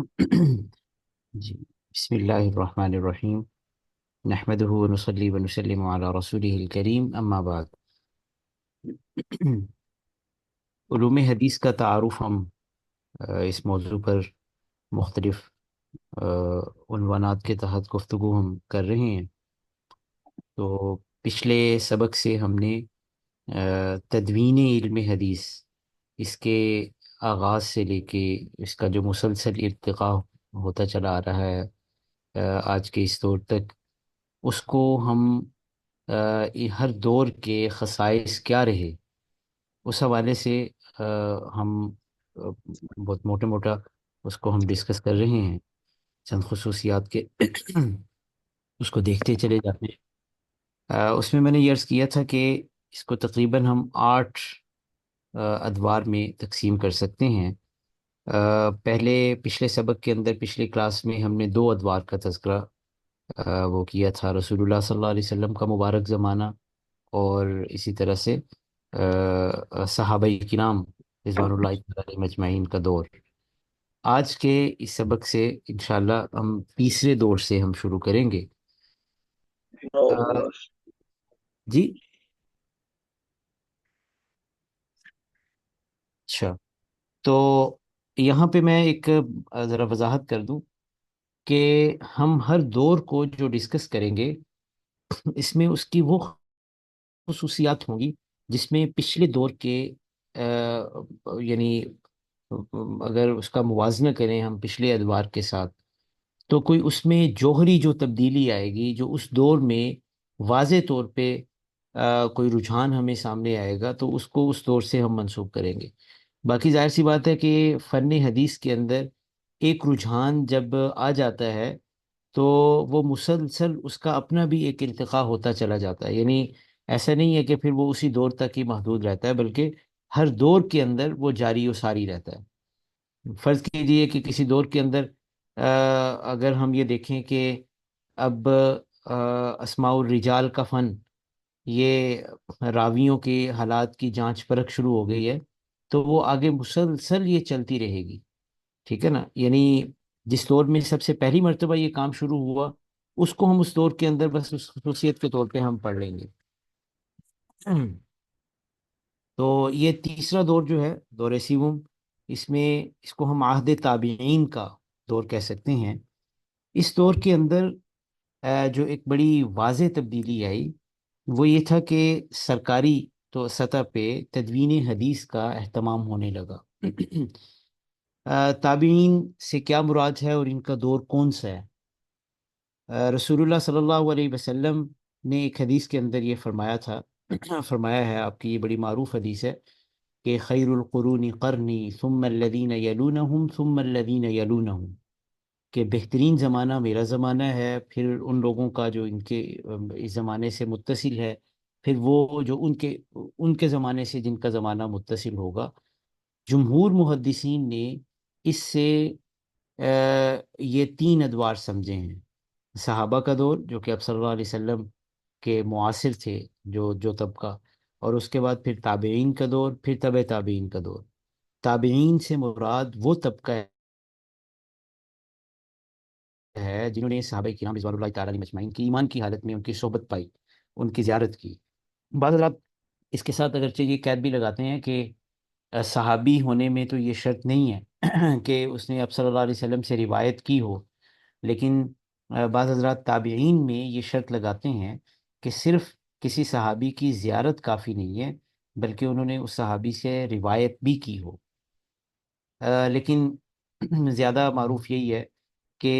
جی، بسم اللہ الرحمن الرحیم، نحمدہ ونصلی ونسلم علی رسولہ الکریم، اما بعد۔ علوم حدیث کا تعارف ہم اس موضوع پر مختلف آ، عنوانات کے تحت گفتگو ہم کر رہے ہیں۔ تو پچھلے سبق سے ہم نے تدوین علم حدیث، اس کے آغاز سے لے کے اس کا جو مسلسل ارتقاء ہوتا چلا آ رہا ہے آج کے اس دور تک، اس کو ہم ہر دور کے خصائص کیا رہے اس حوالے سے آ، ہم بہت موٹا موٹا اس کو ہم ڈسکس کر رہے ہیں، چند خصوصیات کے اس کو دیکھتے چلے جاتے ہیں۔ اس میں نے یہ عرض کیا تھا کہ اس کو تقریباً ہم 8 ادوار میں تقسیم کر سکتے ہیں۔ پچھلے سبق کے اندر، پچھلی کلاس میں ہم نے 2 ادوار کا تذکرہ وہ کیا تھا، رسول اللہ صلی اللہ علیہ وسلم کا مبارک زمانہ، اور اسی طرح سے صحابہ کرام رضوان اللہ تعالی علیہم مجمعین کا دور۔ آج کے اس سبق سے انشاءاللہ ہم تیسرے دور سے ہم شروع کریں گے۔ آ، جی، اچھا، تو یہاں پہ میں ایک ذرا وضاحت کر دوں کہ ہم ہر دور کو جو ڈسکس کریں گے، اس میں اس کی وہ خصوصیات ہوں گی جس میں پچھلے دور کے یعنی اگر اس کا موازنہ کریں ہم پچھلے ادوار کے ساتھ، تو کوئی اس میں جوہری جو تبدیلی آئے گی، جو اس دور میں واضح طور پہ کوئی رجحان ہمیں سامنے آئے گا، تو اس کو اس دور سے ہم منسوب کریں گے۔ باقی ظاہر سی بات ہے کہ فن حدیث کے اندر ایک رجحان جب آ جاتا ہے تو وہ مسلسل اس کا اپنا بھی ایک ارتقا ہوتا چلا جاتا ہے، یعنی ایسا نہیں ہے کہ پھر وہ اسی دور تک ہی محدود رہتا ہے، بلکہ ہر دور کے اندر وہ جاری و ساری رہتا ہے۔ فرض کیجئے کہ کسی دور کے اندر اگر ہم یہ دیکھیں کہ اب اسماء الرجال کا فن، یہ راویوں کے حالات کی جانچ پرکھ شروع ہو گئی ہے، تو وہ آگے مسلسل یہ چلتی رہے گی، ٹھیک ہے نا؟ یعنی جس دور میں سب سے پہلی مرتبہ یہ کام شروع ہوا، اس کو ہم اس دور کے اندر بس اس خصوصیت کے طور پہ ہم پڑھ لیں گے۔ تو یہ تیسرا دور جو ہے، دور سیوم، اس میں اس کو ہم عہد تابعین کا دور کہہ سکتے ہیں۔ اس دور کے اندر جو ایک بڑی واضح تبدیلی آئی، وہ یہ تھا کہ سرکاری تو سطح پہ تدوین حدیث کا اہتمام ہونے لگا۔ تابعین سے کیا مراد ہے اور ان کا دور کون سا ہے؟ رسول اللہ صلی اللہ علیہ وسلم نے ایک حدیث کے اندر یہ فرمایا تھا، فرمایا ہے، آپ کی یہ بڑی معروف حدیث ہے کہ خیر القرون قرنی ثم الذین یلونہم ثم الذین یلونہم، کہ بہترین زمانہ میرا زمانہ ہے، پھر ان لوگوں کا جو ان کے اس زمانے سے متصل ہے، پھر وہ جو ان کے زمانے سے جن کا زمانہ متصل ہوگا۔ جمہور محدثین نے اس سے یہ 3 ادوار سمجھے ہیں: صحابہ کا دور، جو کہ اب صلی اللہ علیہ وسلم کے معاصر تھے، جو طبقہ، اور اس کے بعد پھر تابعین کا دور، پھر تبع تابعین کا دور۔ تابعین سے مراد وہ طبقہ ہے جنہوں نے صحابہ کرام رضوان اللہ تعالی علیہ مجمعین کی ایمان کی حالت میں ان کی صحبت پائی، ان کی زیارت کی۔ بعض حضرات اس کے ساتھ اگرچہ یہ قید بھی لگاتے ہیں کہ صحابی ہونے میں تو یہ شرط نہیں ہے کہ اس نے اب صلی اللہ علیہ وسلم سے روایت کی ہو، لیکن بعض حضرات تابعین میں یہ شرط لگاتے ہیں کہ صرف کسی صحابی کی زیارت کافی نہیں ہے، بلکہ انہوں نے اس صحابی سے روایت بھی کی ہو۔ لیکن زیادہ معروف یہی ہے کہ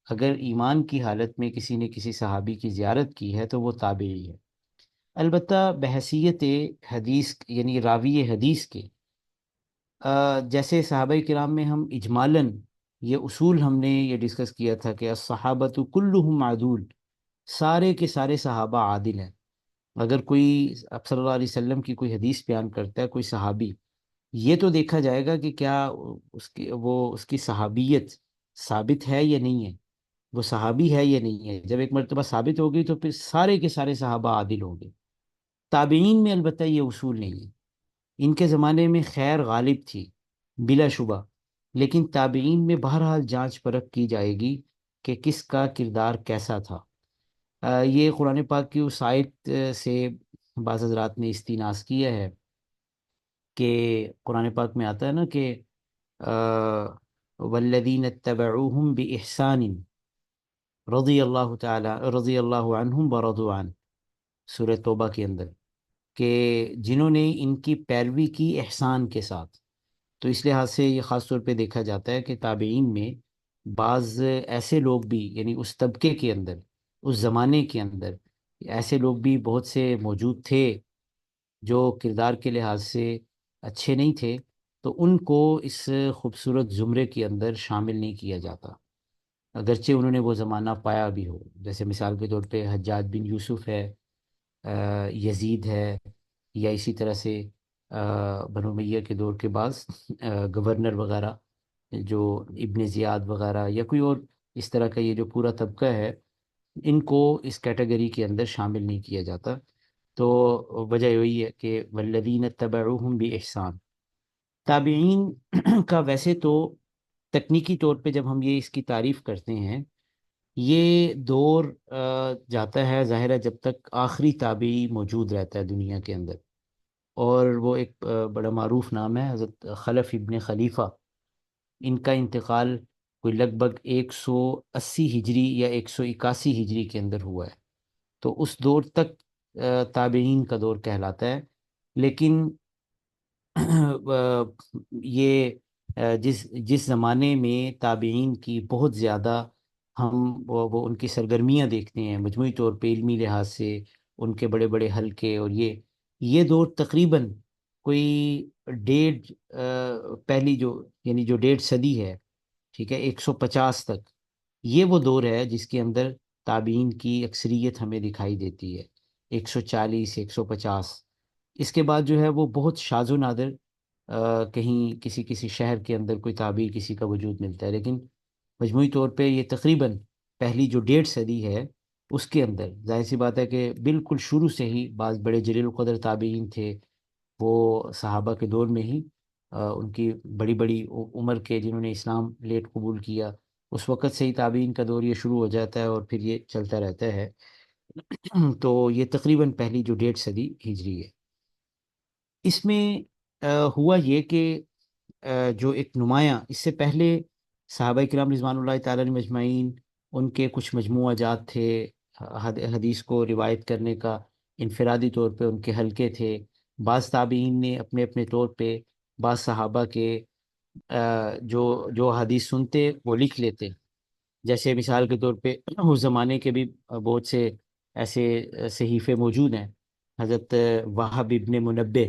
اگر ایمان کی حالت میں کسی نے کسی صحابی کی زیارت کی ہے تو وہ تابعی ہے۔ البتہ بحیثیت حدیث یعنی راوی حدیث کے، جیسے صحابہ کرام میں ہم اجمالاً یہ اصول ہم نے یہ ڈسکس کیا تھا کہ الصحابۃ کلہم عدول، سارے کے سارے صحابہ عادل ہیں۔ اگر کوئی اب صلی اللہ علیہ وسلم کی کوئی حدیث بیان کرتا ہے کوئی صحابی، یہ تو دیکھا جائے گا کہ کیا اس کی صحابیت ثابت ہے یا نہیں ہے، وہ صحابی ہے یا نہیں ہے۔ جب ایک مرتبہ ثابت ہوگی تو پھر سارے کے سارے صحابہ عادل ہوں گے۔ تابعین میں البتہ یہ اصول نہیں ہے، ان کے زمانے میں خیر غالب تھی بلا شبہ، لیکن تابعین میں بہرحال جانچ پرکھ کی جائے گی کہ کس کا کردار کیسا تھا۔ یہ قرآن پاک کی اس آیت سے بعض حضرات نے استناس کیا ہے کہ قرآن پاک میں آتا ہے نا کہ والذین اتبعوہم بإحسان رضی اللہ عنہم ورضوا عنہ، سورہ توبہ کے اندر، کہ جنہوں نے ان کی پیروی کی احسان کے ساتھ۔ تو اس لحاظ سے یہ خاص طور پہ دیکھا جاتا ہے کہ تابعین میں بعض ایسے لوگ بھی، یعنی اس طبقے کے اندر، اس زمانے کے اندر ایسے لوگ بھی بہت سے موجود تھے جو کردار کے لحاظ سے اچھے نہیں تھے، تو ان کو اس خوبصورت زمرے کے اندر شامل نہیں کیا جاتا، اگرچہ انہوں نے وہ زمانہ پایا بھی ہو۔ جیسے مثال کے طور پہ حجاج بن یوسف ہے، یزید ہے، یا اسی طرح سے بنو امیہ کے دور کے بعض گورنر وغیرہ، جو ابن زیاد وغیرہ یا کوئی اور اس طرح کا یہ جو پورا طبقہ ہے، ان کو اس کیٹیگری کے اندر شامل نہیں کیا جاتا۔ تو وجہ یہی ہے کہ والذین اتبعوہم بإحسان۔ تابعین کا ویسے تو تکنیکی طور پہ جب ہم یہ اس کی تعریف کرتے ہیں، یہ دور جاتا ہے ظاہر ہے جب تک آخری تابعی موجود رہتا ہے دنیا کے اندر، اور وہ ایک بڑا معروف نام ہے حضرت خلف ابن خلیفہ۔ ان کا انتقال کوئی لگ بھگ 180 ہجری یا 181 ہجری کے اندر ہوا ہے، تو اس دور تک تابعین کا دور کہلاتا ہے۔ لیکن یہ جس زمانے میں تابعین کی بہت زیادہ ہم وہ ان کی سرگرمیاں دیکھتے ہیں مجموعی طور پہ علمی لحاظ سے، ان کے بڑے بڑے حلقے، اور یہ دور تقریباً کوئی ڈیڑھ پہلی جو، یعنی جو 1.5 صدی ہے، ٹھیک ہے، 150 تک، یہ وہ دور ہے جس کے اندر تابعین کی اکثریت ہمیں دکھائی دیتی ہے، 140 150۔ اس کے بعد جو ہے وہ بہت شاذ و نادر کہیں کسی شہر کے اندر کوئی تابعی کسی کا وجود ملتا ہے، لیکن مجموعی طور پہ یہ تقریباً پہلی جو 1.5 صدی ہے اس کے اندر ظاہر سی بات ہے کہ بالکل شروع سے ہی بعض بڑے جلیل القدر تابعین تھے، وہ صحابہ کے دور میں ہی ان کی بڑی بڑی عمر کے جنہوں نے اسلام لیٹ قبول کیا، اس وقت سے ہی تابعین کا دور یہ شروع ہو جاتا ہے اور پھر یہ چلتا رہتا ہے۔ تو یہ تقریباً پہلی جو 1.5 صدی ہجری ہے، اس میں ہوا یہ کہ جو ایک نمایاں اس سے پہلے صحابہ کرام رضوان اللہ تعالیٰ علیہم مجمعین، ان کے کچھ مجموعہ جات تھے حدیث کو روایت کرنے کا، انفرادی طور پہ ان کے حلقے تھے۔ بعض تابعین نے اپنے اپنے طور پہ بعض صحابہ کے جو حدیث سنتے وہ لکھ لیتے، جیسے مثال کے طور پہ اس زمانے کے بھی بہت سے ایسے صحیفے موجود ہیں۔ حضرت وہب ابن منبع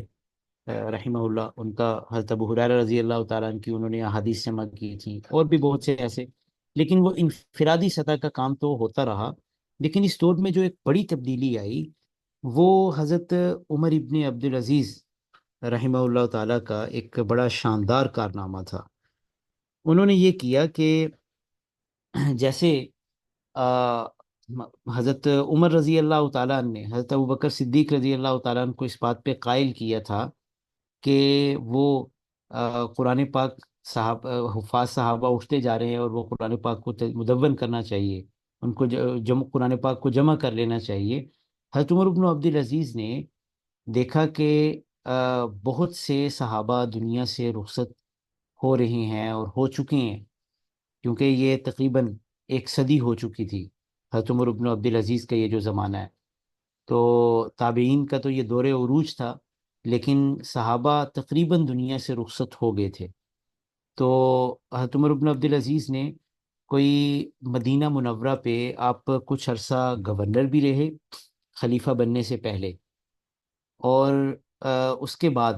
رحمہ اللہ، ان کا حضرت ابو ہریرہ رضی اللہ تعالیٰ عنہ کی انہوں نے احادیث جمع کی تھیں، اور بھی بہت سے ایسے، لیکن وہ انفرادی سطح کا کام تو ہوتا رہا۔ لیکن اس دور میں جو ایک بڑی تبدیلی آئی وہ حضرت عمر ابن عبدالعزیز رحمہ اللہ تعالیٰ کا ایک بڑا شاندار کارنامہ تھا۔ انہوں نے یہ کیا کہ جیسے آ، حضرت عمر رضی اللہ تعالیٰ عنہ نے حضرت ابوبکر صدیق رضی اللہ تعالیٰ عنہ کو اس بات پہ قائل کیا تھا کہ وہ قرآن پاک حفاظ صحابہ اٹھتے جا رہے ہیں اور وہ قرآن پاک کو مدون کرنا چاہیے، ان کو قرآن پاک کو جمع کر لینا چاہیے۔ حضرت عمر بن عبدالعزیز نے دیکھا کہ بہت سے صحابہ دنیا سے رخصت ہو رہے ہیں اور ہو چکے ہیں، کیونکہ یہ تقریباً 1 صدی ہو چکی تھی حضرت عمر بن عبدالعزیز کا یہ جو زمانہ ہے۔ تو تابعین کا تو یہ دور عروج تھا، لیکن صحابہ تقریباً دنیا سے رخصت ہو گئے تھے۔ تو حضرت عمر بن عبدالعزیز نے کوئی مدینہ منورہ پہ آپ کچھ عرصہ گورنر بھی رہے خلیفہ بننے سے پہلے، اور اس کے بعد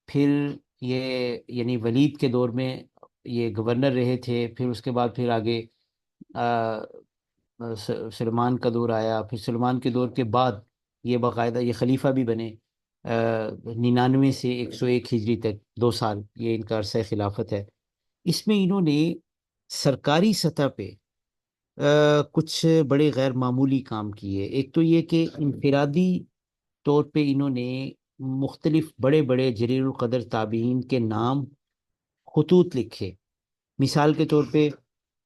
پھر یہ یعنی ولید کے دور میں یہ گورنر رہے تھے، پھر اس کے بعد پھر آگے سلمان کا دور آیا، پھر سلمان کے دور کے بعد یہ باقاعدہ یہ خلیفہ بھی بنے 99 سے 101 ہجری تک، 2 سال یہ ان کا عرصہ خلافت ہے۔ اس میں انہوں نے سرکاری سطح پہ کچھ بڑے غیر معمولی کام کیے۔ ایک تو یہ کہ انفرادی طور پہ انہوں نے مختلف بڑے بڑے جلیل القدر تابعین کے نام خطوط لکھے، مثال کے طور پہ،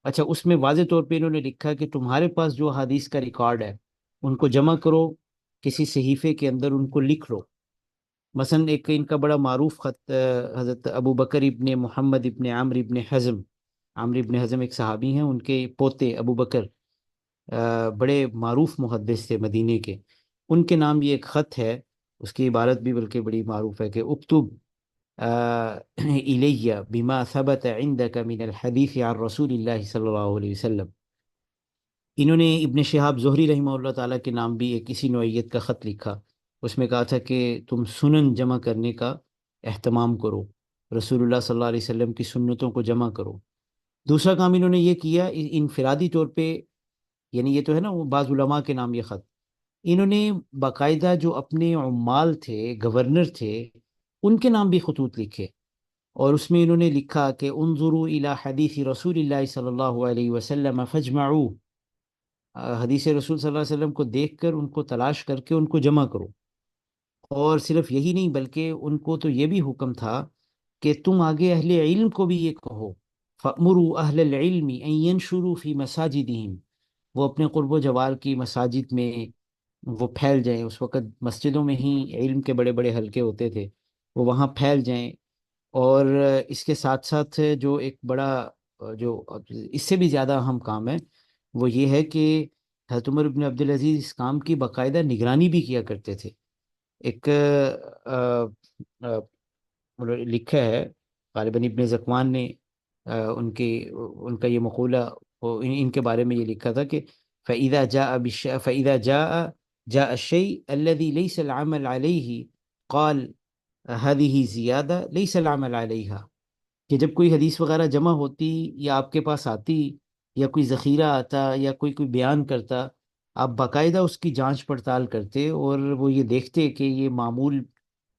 اچھا اس میں واضح طور پہ انہوں نے لکھا کہ تمہارے پاس جو حدیث کا ریکارڈ ہے ان کو جمع کرو، کسی صحیفے کے اندر ان کو لکھ لو۔ مثلا ایک ان کا بڑا معروف خط حضرت ابو بکر ابن محمد ابن عمرو ابن حزم ایک صحابی ہیں، ان کے پوتے ابو بکر بڑے معروف محدث تھے مدینے کے، ان کے نام یہ ایک خط ہے، اس کی عبارت بھی بلکہ بڑی معروف ہے کہ اکتب الیہ بما ثبت عندك من الحدیث عن رسول اللہ صلی اللہ علیہ وسلم۔ انہوں نے ابن شہاب زہری رحمہ اللہ تعالیٰ کے نام بھی ایک اسی نوعیت کا خط لکھا، اس میں کہا تھا کہ تم سنن جمع کرنے کا اہتمام کرو، رسول اللہ صلی اللہ علیہ وسلم کی سنتوں کو جمع کرو۔ دوسرا کام انہوں نے یہ کیا انفرادی طور پہ، یعنی یہ تو ہے نا وہ بعض علماء کے نام یہ خط، انہوں نے باقاعدہ جو اپنے عمال تھے، گورنر تھے، ان کے نام بھی خطوط لکھے، اور اس میں انہوں نے لکھا کہ انظروا الی حدیث رسول اللہ صلی اللہ علیہ وسلم فاجمعوه، حدیث رسول صلی اللہ علیہ وسلم کو دیکھ کر ان کو تلاش کر کے ان کو جمع کرو۔ اور صرف یہی نہیں بلکہ ان کو تو یہ بھی حکم تھا کہ تم آگے اہل علم کو بھی یہ کہو، فَأْمُرُوا أَهْلَ الْعِلْمِ أَن يَنشُرُوا فِي مَسَاجِدِهِمْ، وہ اپنے قرب و جوار کی مساجد میں وہ پھیل جائیں، اس وقت مسجدوں میں ہی علم کے بڑے بڑے حلقے ہوتے تھے، وہ وہاں پھیل جائیں۔ اور اس کے ساتھ ساتھ جو ایک بڑا جو اس سے بھی زیادہ اہم کام ہے وہ یہ ہے کہ حضرت عمر بن عبدالعزیز اس کام کی باقاعدہ نگرانی بھی کیا کرتے تھے۔ ایک لکھا ہے غالباً ابن زکوان نے ان کا یہ مقولہ ان کے بارے میں یہ لکھا تھا کہ فَإِذَا جَاءَ الشَّيْء الَّذِي لَيْسَ الْعَمَلْ عَلَيْهِ قال هذه زیادہ لیس العمل علیہا، کہ جب کوئی حدیث وغیرہ جمع ہوتی یا آپ کے پاس آتی یا کوئی ذخیرہ آتا یا کوئی بیان کرتا، آپ باقاعدہ اس کی جانچ پڑتال کرتے اور وہ یہ دیکھتے کہ یہ معمول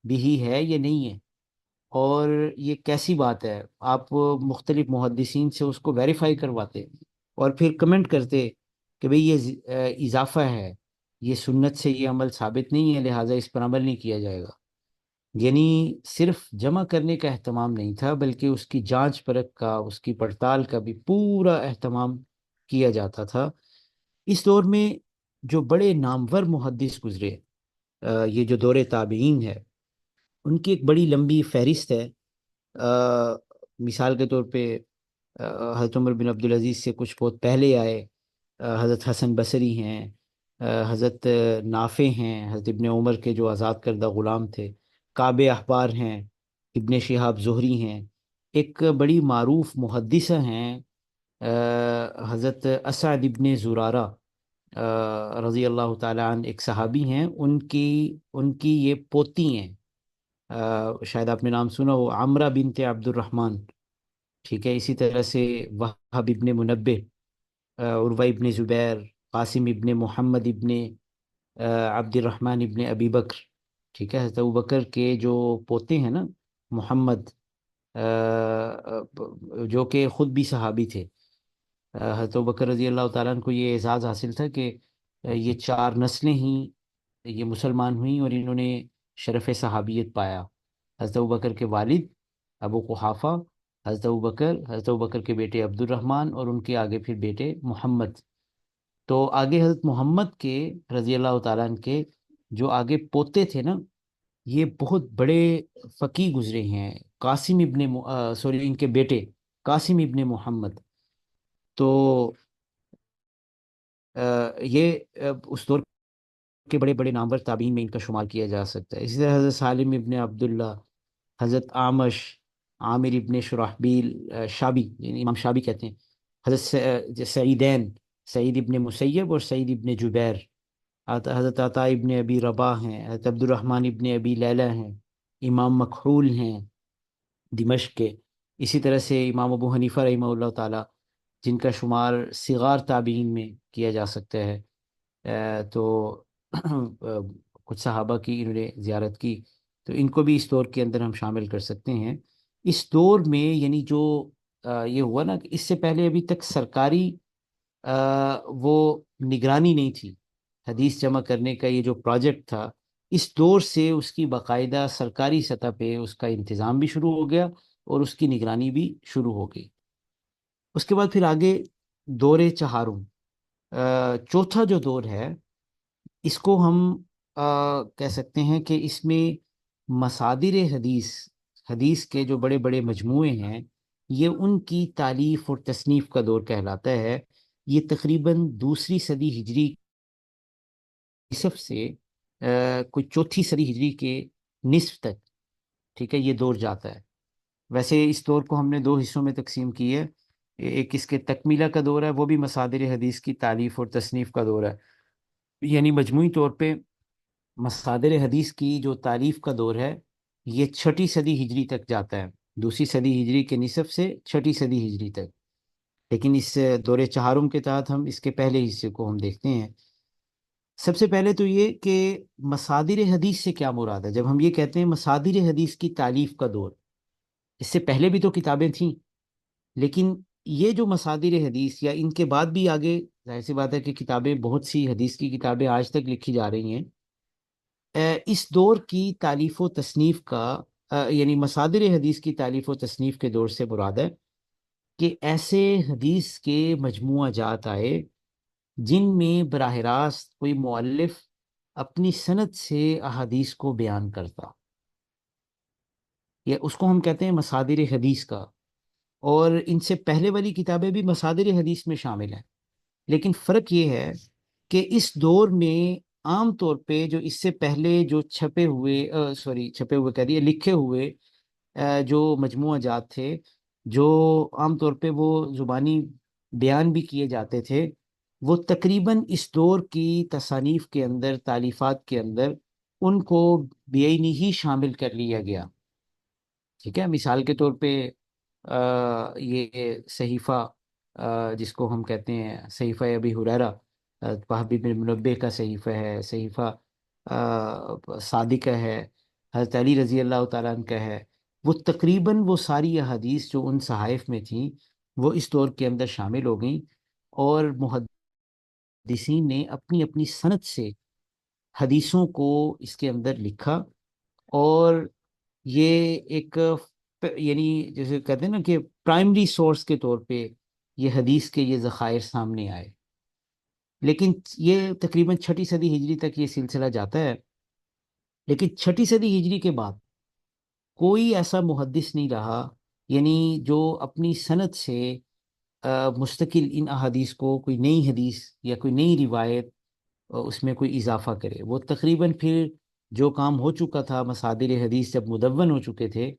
بھی ہے یا نہیں ہے، اور یہ کیسی بات ہے، آپ مختلف محدثین سے اس کو ویریفائی کرواتے اور پھر کمنٹ کرتے کہ بھئی یہ اضافہ ہے، یہ سنت سے یہ عمل ثابت نہیں ہے، لہٰذا اس پر عمل نہیں کیا جائے گا۔ یعنی صرف جمع کرنے کا اہتمام نہیں تھا بلکہ اس کی جانچ پرکھ کا، اس کی پڑتال کا بھی پورا اہتمام کیا جاتا تھا۔ اس دور میں جو بڑے نامور محدث گزرے، یہ جو دور تابعین ہے، ان کی ایک بڑی لمبی فہرست ہے۔ مثال کے طور پہ حضرت عمر بن عبدالعزیز سے کچھ بہت پہلے آئے، حضرت حسن بصری ہیں، حضرت نافع ہیں، حضرت ابن عمر کے جو آزاد کردہ غلام تھے، کعب احبار ہیں، ابن شہاب زہری ہیں، ایک بڑی معروف محدثہ ہیں حضرت اسعد ابن زرارہ رضی اللہ تعالیٰ عنہ، ایک صحابی ہیں، ان کی یہ پوتی ہیں، شاید آپ نے نام سنا ہو، عمرہ بنت عبد الرحمن، ٹھیک ہے، اسی طرح سے وہب ابن منبہ، عروہ ابن زبیر، قاسم ابن محمد ابن عبد الرحمن ابن ابی بکر، ٹھیک ہے، حضرت ابو بکر کے جو پوتے ہیں نا محمد، جو کہ خود بھی صحابی تھے، حضرت ابو بکر رضی اللہ تعالیٰ عنہ کو یہ اعزاز حاصل تھا کہ یہ 4 نسلیں ہی یہ مسلمان ہوئیں اور انہوں نے شرف صحابیت پایا۔ حضرت ابو بکر کے والد ابو قحافہ، حضرت ابو بکر کے بیٹے عبد الرحمن، اور ان کے آگے پھر بیٹے محمد۔ تو آگے حضرت محمد کے رضی اللہ تعالیٰ عنہ کے جو آگے پوتے تھے نا، یہ بہت بڑے فقی گزرے ہیں، قاسم ابن سوری ان کے بیٹے قاسم ابن محمد۔ تو یہ اس دور کے بڑے بڑے نامور تابعین میں ان کا شمار کیا جا سکتا ہے۔ اسی طرح حضرت سالم ابن عبداللہ، حضرت آمش، عامر ابن شرحبیل، شابی، یعنی امام شابی کہتے ہیں، حضرت سعیدین، سعید ابن مسیب اور سعید ابن جبیر، حضرت عطا ابن ابی رباح ہیں، حضرت عبد الرحمن ابن ابی لیلہ ہیں، امام مکحول ہیں دمشق کے، اسی طرح سے امام ابو حنیفہ رحمہ اللہ تعالیٰ، جن کا شمار صغار تابعین میں کیا جا سکتا ہے۔ تو کچھ صحابہ کی انہوں نے زیارت کی، تو ان کو بھی اس دور کے اندر ہم شامل کر سکتے ہیں۔ اس دور میں یعنی جو یہ ہوا نا کہ اس سے پہلے ابھی تک سرکاری وہ نگرانی نہیں تھی، حدیث جمع کرنے کا یہ جو پروجیکٹ تھا، اس دور سے اس کی باقاعدہ سرکاری سطح پہ اس کا انتظام بھی شروع ہو گیا اور اس کی نگرانی بھی شروع ہو گئی۔ اس کے بعد پھر آگے دور چہارم، چوتھا جو دور ہے، اس کو ہم کہہ سکتے ہیں کہ اس میں مصادر حدیث، حدیث کے جو بڑے بڑے مجموعے ہیں، یہ ان کی تالیف اور تصنیف کا دور کہلاتا ہے۔ یہ تقریباً دوسری صدی ہجری نصف سے کوئی چوتھی صدی ہجری کے نصف تک، ٹھیک ہے، یہ دور جاتا ہے۔ ویسے اس دور کو ہم نے دو حصوں میں تقسیم کی ہے۔ ایک اس کے تکمیلہ کا دور ہے، وہ بھی مصادر حدیث کی تالیف اور تصنیف کا دور ہے، یعنی مجموعی طور پہ مصادر حدیث کی جو تالیف کا دور ہے یہ چھٹی صدی ہجری تک جاتا ہے، دوسری صدی ہجری کے نصف سے چھٹی صدی ہجری تک۔ لیکن اس دور چہارم کے تحت ہم اس کے پہلے حصے کو ہم دیکھتے ہیں۔ سب سے پہلے تو یہ کہ مصادر حدیث سے کیا مراد ہے؟ جب ہم یہ کہتے ہیں مصادر حدیث کی تالیف کا دور، اس سے پہلے بھی تو کتابیں تھیں، لیکن یہ جو مصادر حدیث یا ان کے بعد بھی آگے، ظاہر سی بات ہے کہ کتابیں، بہت سی حدیث کی کتابیں آج تک لکھی جا رہی ہیں، اس دور کی تالیف و تصنیف کا یعنی مصادر حدیث کی تالیف و تصنیف کے دور سے مراد ہے کہ ایسے حدیث کے مجموعہ جات آئے جن میں براہ راست کوئی مؤلف اپنی سند سے احادیث کو بیان کرتا، یا اس کو ہم کہتے ہیں مصادر حدیث کا۔ اور ان سے پہلے والی کتابیں بھی مصادر حدیث میں شامل ہیں، لیکن فرق یہ ہے کہ اس دور میں عام طور پہ جو اس سے پہلے جو چھپے ہوئے، چھپے ہوئے کہہ دیے، لکھے ہوئے جو مجموعہ جات تھے، جو عام طور پہ وہ زبانی بیان بھی کیے جاتے تھے، وہ تقریباً اس دور کی تصانیف کے اندر، تالیفات کے اندر ان کو بےآئینی ہی شامل کر لیا گیا۔ ٹھیک ہے، مثال کے طور پہ یہ صحیفہ جس کو ہم کہتے ہیں صحیفہ ابی ہریرہ، وہبی بن منبہ کا صحیفہ ہے، صحیفہ صادقہ ہے، حضرت علی رضی اللہ تعالیٰ عنہ کا ہے، وہ تقریباً وہ ساری احادیث جو ان صحائف میں تھیں وہ اس دور کے اندر شامل ہو گئیں، اور محدثین نے اپنی اپنی سند سے حدیثوں کو اس کے اندر لکھا، اور یہ ایک یعنی جیسے کہتے ہیں نا کہ پرائمری سورس کے طور پہ یہ حدیث کے یہ ذخائر سامنے آئے۔ لیکن یہ تقریباً چھٹی صدی ہجری تک یہ سلسلہ جاتا ہے، لیکن چھٹی صدی ہجری کے بعد کوئی ایسا محدث نہیں رہا، یعنی جو اپنی سند سے مستقل ان احادیث کو، کوئی نئی حدیث یا کوئی نئی روایت اس میں کوئی اضافہ کرے۔ وہ تقریباً پھر جو کام ہو چکا تھا، مصادر حدیث جب مدون ہو چکے تھے،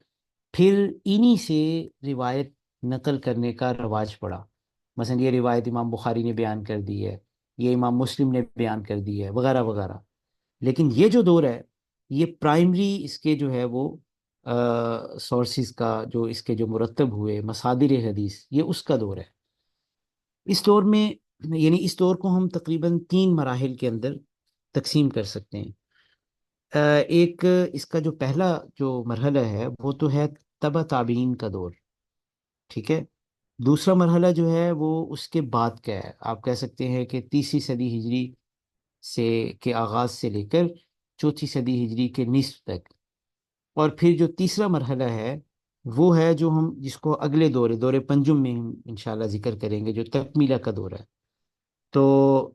پھر انہی سے روایت نقل کرنے کا رواج پڑا۔ مثلا یہ روایت امام بخاری نے بیان کر دی ہے، یہ امام مسلم نے بیان کر دی ہے، وغیرہ وغیرہ۔ لیکن یہ جو دور ہے، یہ پرائمری اس کے جو ہے وہ سورسز کا، جو اس کے جو مرتب ہوئے مصادر حدیث، یہ اس کا دور ہے۔ اس دور میں، یعنی اس دور کو ہم تقریباً تین مراحل کے اندر تقسیم کر سکتے ہیں۔ ایک اس کا جو پہلا جو مرحلہ ہے وہ تو ہے تبع تابعین کا دور، ٹھیک ہے۔ دوسرا مرحلہ جو ہے وہ اس کے بعد کا ہے، آپ کہہ سکتے ہیں کہ تیسری صدی ہجری سے کے آغاز سے لے کر چوتھی صدی ہجری کے نصف تک۔ اور پھر جو تیسرا مرحلہ ہے وہ ہے جو ہم جس کو اگلے دور پنجم میں ہم انشاءاللہ ذکر کریں گے، جو تکمیلہ کا دور ہے۔ تو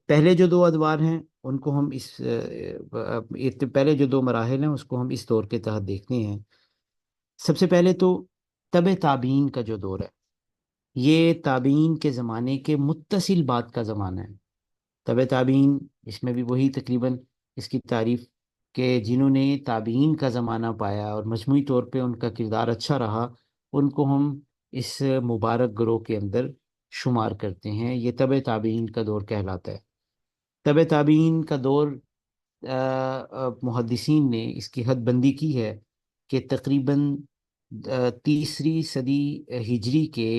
پہلے جو دو ادوار ہیں ان کو ہم پہلے جو دو مراحل ہیں اس کو ہم اس دور کے تحت دیکھتے ہیں۔ سب سے پہلے تو تبع تابعین کا جو دور ہے، یہ تابعین کے زمانے کے متصل بعد کا زمانہ ہے۔ تبع تابعین، اس میں بھی وہی تقریباً اس کی تعریف کہ جنہوں نے تابعین کا زمانہ پایا اور مجموعی طور پہ ان کا کردار اچھا رہا، ان کو ہم اس مبارک گروہ کے اندر شمار کرتے ہیں۔ یہ تبع تابعین کا دور کہلاتا ہے۔ تبع تابعین کا دور محدثین نے اس کی حد بندی کی ہے کہ تقریباً تیسری صدی ہجری کے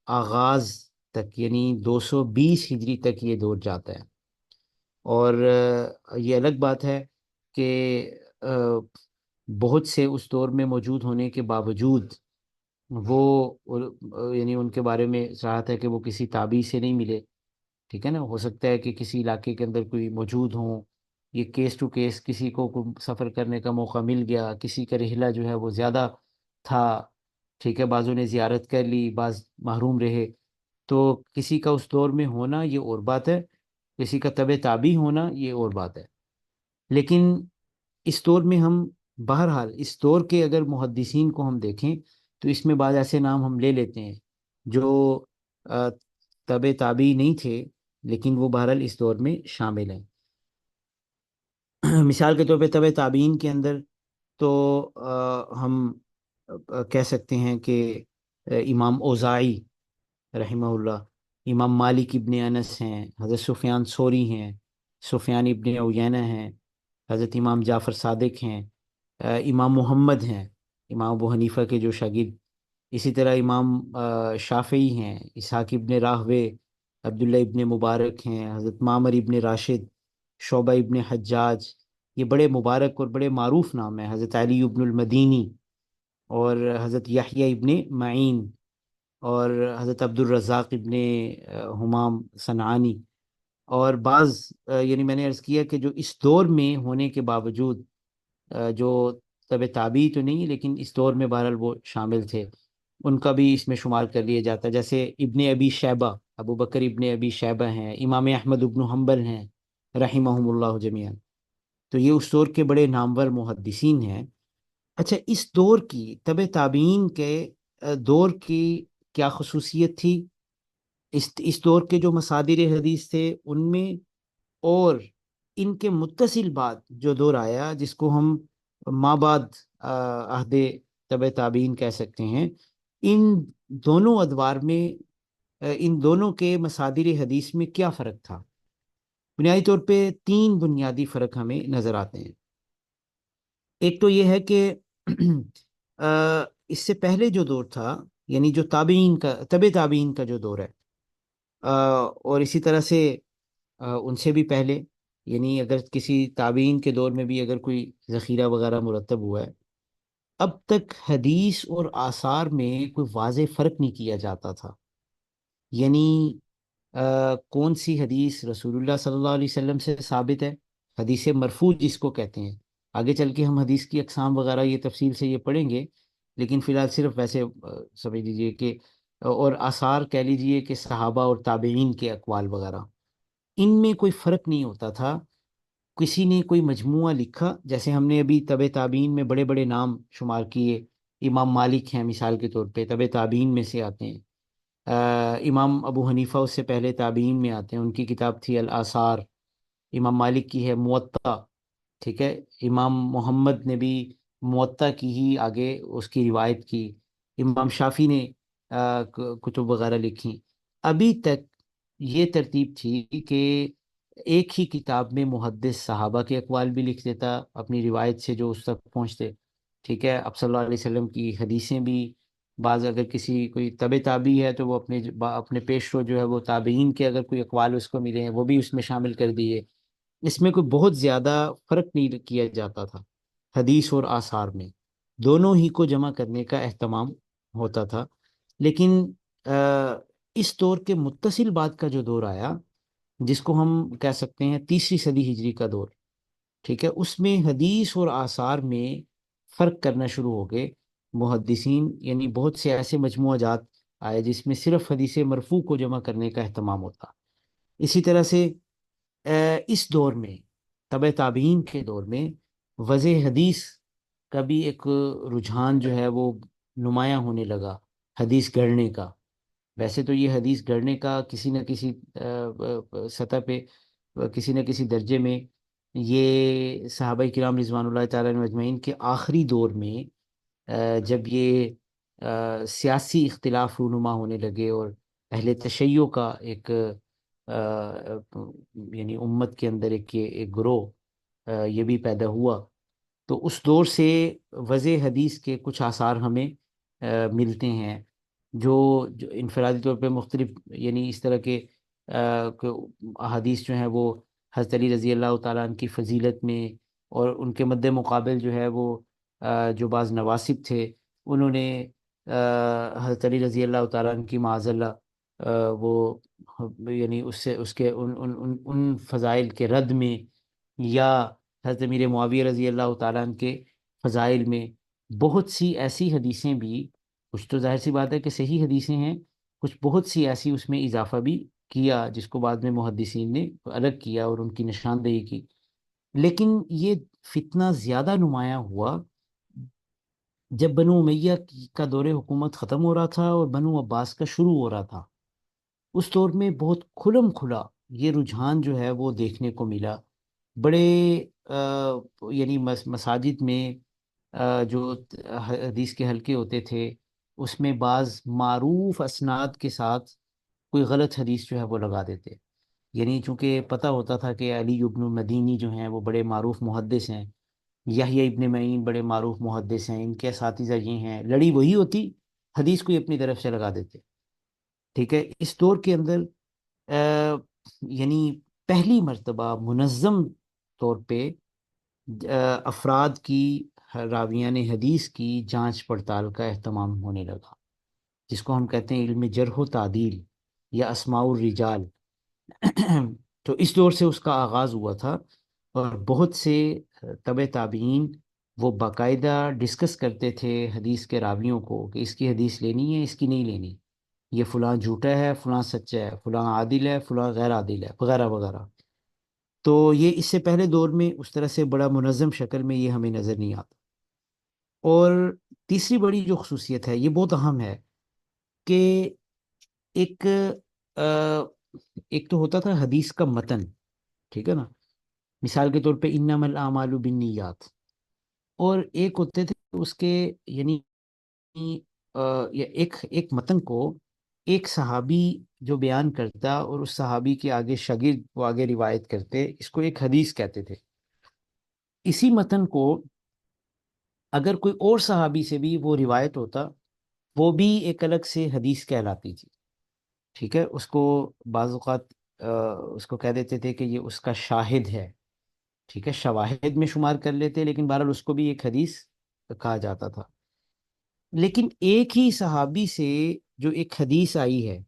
آغاز تک، یعنی 220 ہجری تک یہ دور جاتا ہے۔ اور یہ الگ بات ہے کہ بہت سے اس دور میں موجود ہونے کے باوجود وہ یعنی ان کے بارے میں صراحت ہے کہ وہ کسی تابعی سے نہیں ملے، ٹھیک ہے نا۔ ہو سکتا ہے کہ کسی علاقے کے اندر کوئی موجود ہوں، یہ کیس ٹو کیس کسی کو سفر کرنے کا موقع مل گیا، کسی کا رحلہ جو ہے وہ زیادہ تھا، ٹھیک ہے، بعضوں نے زیارت کر لی، بعض محروم رہے، تو کسی کا اس دور میں ہونا یہ اور بات ہے، کسی کا تبع تابعی ہونا یہ اور بات ہے۔ لیکن اس دور میں ہم، بہرحال اس دور کے اگر محدثین کو ہم دیکھیں تو اس میں بعض ایسے نام ہم لے لیتے ہیں جو آ، تبع تابعی نہیں تھے، لیکن وہ بہرحال اس دور میں شامل ہیں۔ مثال کے طور پہ تبع تابعین کے اندر تو ہم کہہ سکتے ہیں کہ امام اوزاعی رحمہ اللہ، امام مالک ابن انس ہیں، حضرت سفیان ثوری ہیں، سفیان ابن عیینہ ہیں، حضرت امام جعفر صادق ہیں، امام محمد ہیں، امام ابو حنیفہ کے جو شاگرد، اسی طرح امام شافعی ہیں، اسحاق ابن راہوے، عبداللہ ابن مبارک ہیں، حضرت معمر ابن راشد، شعبہ ابن حجاج، یہ بڑے مبارک اور بڑے معروف نام ہیں، حضرت علی ابن المدینی، اور حضرت یحییٰ ابن معین، اور حضرت عبد الرزاق ابن حمام صنعانی، اور بعض یعنی میں نے عرض کیا کہ جو اس دور میں ہونے کے باوجود جو تبع تابعی تو نہیں لیکن اس دور میں بہرحال وہ شامل تھے، ان کا بھی اس میں شمار کر لیا جاتا ہے، جیسے ابن ابی شیبہ، ابو بکر ابن ابی شیبہ ہیں، امام احمد ابن حنبل ہیں رحمہم اللہ جمیعا، تو یہ اس دور کے بڑے نامور محدثین ہیں۔ اچھا، اس دور کی تبع تابعین کے دور کی کیا خصوصیت تھی؟ اس دور کے جو مصادر حدیث تھے ان میں، اور ان کے متصل بعد جو دور آیا جس کو ہم مابعد عہد تبع تابعین کہہ سکتے ہیں، ان دونوں ادوار میں ان دونوں کے مصادر حدیث میں کیا فرق تھا؟ بنیادی طور پہ تین بنیادی فرق ہمیں نظر آتے ہیں۔ ایک تو یہ ہے کہ اس سے پہلے جو دور تھا، یعنی جو تابعین کا، تبع تابعین کا جو دور ہے، اور اسی طرح سے ان سے بھی پہلے، یعنی اگر کسی تابعین کے دور میں بھی اگر کوئی ذخیرہ وغیرہ مرتب ہوا ہے، اب تک حدیث اور آثار میں کوئی واضح فرق نہیں کیا جاتا تھا، یعنی کون سی حدیث رسول اللہ صلی اللہ علیہ وسلم سے ثابت ہے، حدیث مرفوع جس کو کہتے ہیں، آگے چل کے ہم حدیث کی اقسام وغیرہ یہ تفصیل سے یہ پڑھیں گے، لیکن فی الحال صرف ویسے سمجھ لیجئے کہ، اور آثار کہہ لیجئے کہ صحابہ اور تابعین کے اقوال وغیرہ، ان میں کوئی فرق نہیں ہوتا تھا۔ کسی نے کوئی مجموعہ لکھا، جیسے ہم نے ابھی تبع تابعین میں بڑے بڑے نام شمار کیے، امام مالک ہیں مثال کے طور پہ، تبع تابعین میں سے آتے ہیں، امام ابو حنیفہ اس سے پہلے تابعین میں آتے ہیں، ان کی کتاب تھی الآثار، امام مالک کی ہے موطا، ٹھیک ہے، امام محمد نے بھی موطا کی ہی آگے اس کی روایت کی، امام شافی نے کتب وغیرہ لکھی۔ ابھی تک یہ ترتیب تھی کہ ایک ہی کتاب میں محدث صحابہ کے اقوال بھی لکھ دیتا اپنی روایت سے جو اس تک پہنچتے، ٹھیک ہے، اب صلی اللہ علیہ وسلم کی حدیثیں بھی، بعض اگر کسی کوئی تبع تابعی ہے تو وہ اپنے پیش رو جو ہے وہ تابعین کے اگر کوئی اقوال اس کو ملے ہیں وہ بھی اس میں شامل کر دیے، اس میں کوئی بہت زیادہ فرق نہیں کیا جاتا تھا، حدیث اور آثار میں دونوں ہی کو جمع کرنے کا اہتمام ہوتا تھا۔ لیکن اس دور کے متصل بعد کا جو دور آیا، جس کو ہم کہہ سکتے ہیں تیسری صدی ہجری کا دور، ٹھیک ہے، اس میں حدیث اور آثار میں فرق کرنا شروع ہو گئے محدثین، یعنی بہت سے ایسے مجموعہ جات آئے جس میں صرف حدیث مرفوع کو جمع کرنے کا اہتمام ہوتا۔ اسی طرح سے اس دور میں، تبع تابعین کے دور میں، وضع حدیث کا بھی ایک رجحان جو ہے وہ نمایاں ہونے لگا، حدیث گڑھنے کا۔ ویسے تو یہ حدیث گڑھنے کا کسی نہ کسی سطح پہ، کسی نہ کسی درجے میں، یہ صحابہ کرام رضوان اللہ تعالیٰ عنہم اجمعین کے آخری دور میں جب یہ سیاسی اختلاف رونما ہونے لگے اور اہل تشیع کا ایک یعنی امت کے اندر ایک گروہ یہ بھی پیدا ہوا، تو اس دور سے وضع حدیث کے کچھ آثار ہمیں ملتے ہیں جو انفرادی طور پہ مختلف، یعنی اس طرح کے احادیث جو ہیں وہ حضرت علی رضی اللہ تعالیٰ عنہ کی فضیلت میں، اور ان کے مد مقابل جو ہے وہ جو بعض نواسب تھے انہوں نے حضرت علی رضی اللہ تعالیٰ عنہ کی معاذ اللہ وہ یعنی اس سے اس کے ان فضائل کے رد میں، یا حضرت امیر معاویہ رضی اللہ تعالیٰ عنہ کے فضائل میں بہت سی ایسی حدیثیں بھی، کچھ تو ظاہر سی بات ہے کہ صحیح حدیثیں ہیں، کچھ بہت سی ایسی اس میں اضافہ بھی کیا جس کو بعد میں محدثین نے الگ کیا اور ان کی نشاندہی کی. لیکن یہ فتنہ زیادہ نمایاں ہوا جب بنو امیہ کا دور حکومت ختم ہو رہا تھا اور بنو عباس کا شروع ہو رہا تھا. اس دور میں بہت کھلم کھلا یہ رجحان جو ہے وہ دیکھنے کو ملا. بڑے یعنی مساجد میں جو حدیث کے حلقے ہوتے تھے اس میں بعض معروف اسناد کے ساتھ کوئی غلط حدیث جو ہے وہ لگا دیتے. یعنی چونکہ پتہ ہوتا تھا کہ علی ابن مدینی جو ہیں وہ بڑے معروف محدث ہیں، یحییٰ ابن معین بڑے معروف محدث ہیں، ان کے اساتذہ یہ ہیں، لڑی وہی ہوتی، حدیث کوئی اپنی طرف سے لگا دیتے. ٹھیک ہے. اس دور کے اندر یعنی پہلی مرتبہ منظم طور پہ افراد کی، راویان حدیث کی جانچ پڑتال کا اہتمام ہونے لگا، جس کو ہم کہتے ہیں علم جرح و تعدیل یا اسماء الرجال. تو اس دور سے اس کا آغاز ہوا تھا، اور بہت سے تبع تابعین وہ باقاعدہ ڈسکس کرتے تھے حدیث کے راویوں کو کہ اس کی حدیث لینی ہے، اس کی نہیں لینی، یہ فلاں جھوٹا ہے، فلاں سچا ہے، فلاں عادل ہے، فلاں غیر عادل ہے، وغیرہ وغیرہ. تو یہ اس سے پہلے دور میں اس طرح سے بڑا منظم شکل میں یہ ہمیں نظر نہیں آتا. اور تیسری بڑی جو خصوصیت ہے، یہ بہت اہم ہے، کہ ایک ایک تو ہوتا تھا حدیث کا متن، ٹھیک ہے نا، مثال کے طور پہ انما الاعمال بالنیات، اور ایک ہوتے تھے اس کے یعنی یا ایک ایک متن کو ایک صحابی جو بیان کرتا اور اس صحابی کے آگے شاگرد وہ آگے روایت کرتے، اس کو ایک حدیث کہتے تھے. اسی متن کو اگر کوئی اور صحابی سے بھی وہ روایت ہوتا، وہ بھی ایک الگ سے حدیث کہلاتی تھی. ٹھیک ہے. اس کو بعض اوقات اس کو کہہ دیتے تھے کہ یہ اس کا شاہد ہے. ٹھیک ہے. شواہد میں شمار کر لیتے، لیکن بہرحال اس کو بھی ایک حدیث کہا جاتا تھا. لیکن ایک ہی صحابی سے جو ایک حدیث آئی ہے،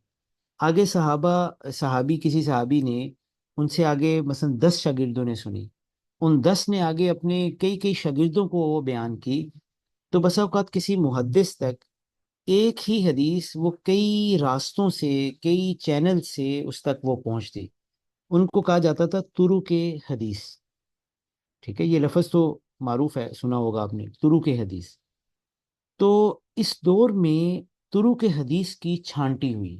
آگے صحابی کسی صحابی نے ان سے آگے مثلا 10 شاگردوں نے سنی، ان 10 نے آگے اپنے کئی کئی شاگردوں کو وہ بیان کی، تو بسا اوقات کسی محدث تک ایک ہی حدیث وہ کئی راستوں سے، کئی چینل سے اس تک وہ پہنچتی. ان کو کہا جاتا تھا طرق حدیث. ٹھیک ہے. یہ لفظ تو معروف ہے، سنا ہوگا آپ نے، طرق حدیث. تو اس دور میں طرق حدیث کی چھانٹی ہوئی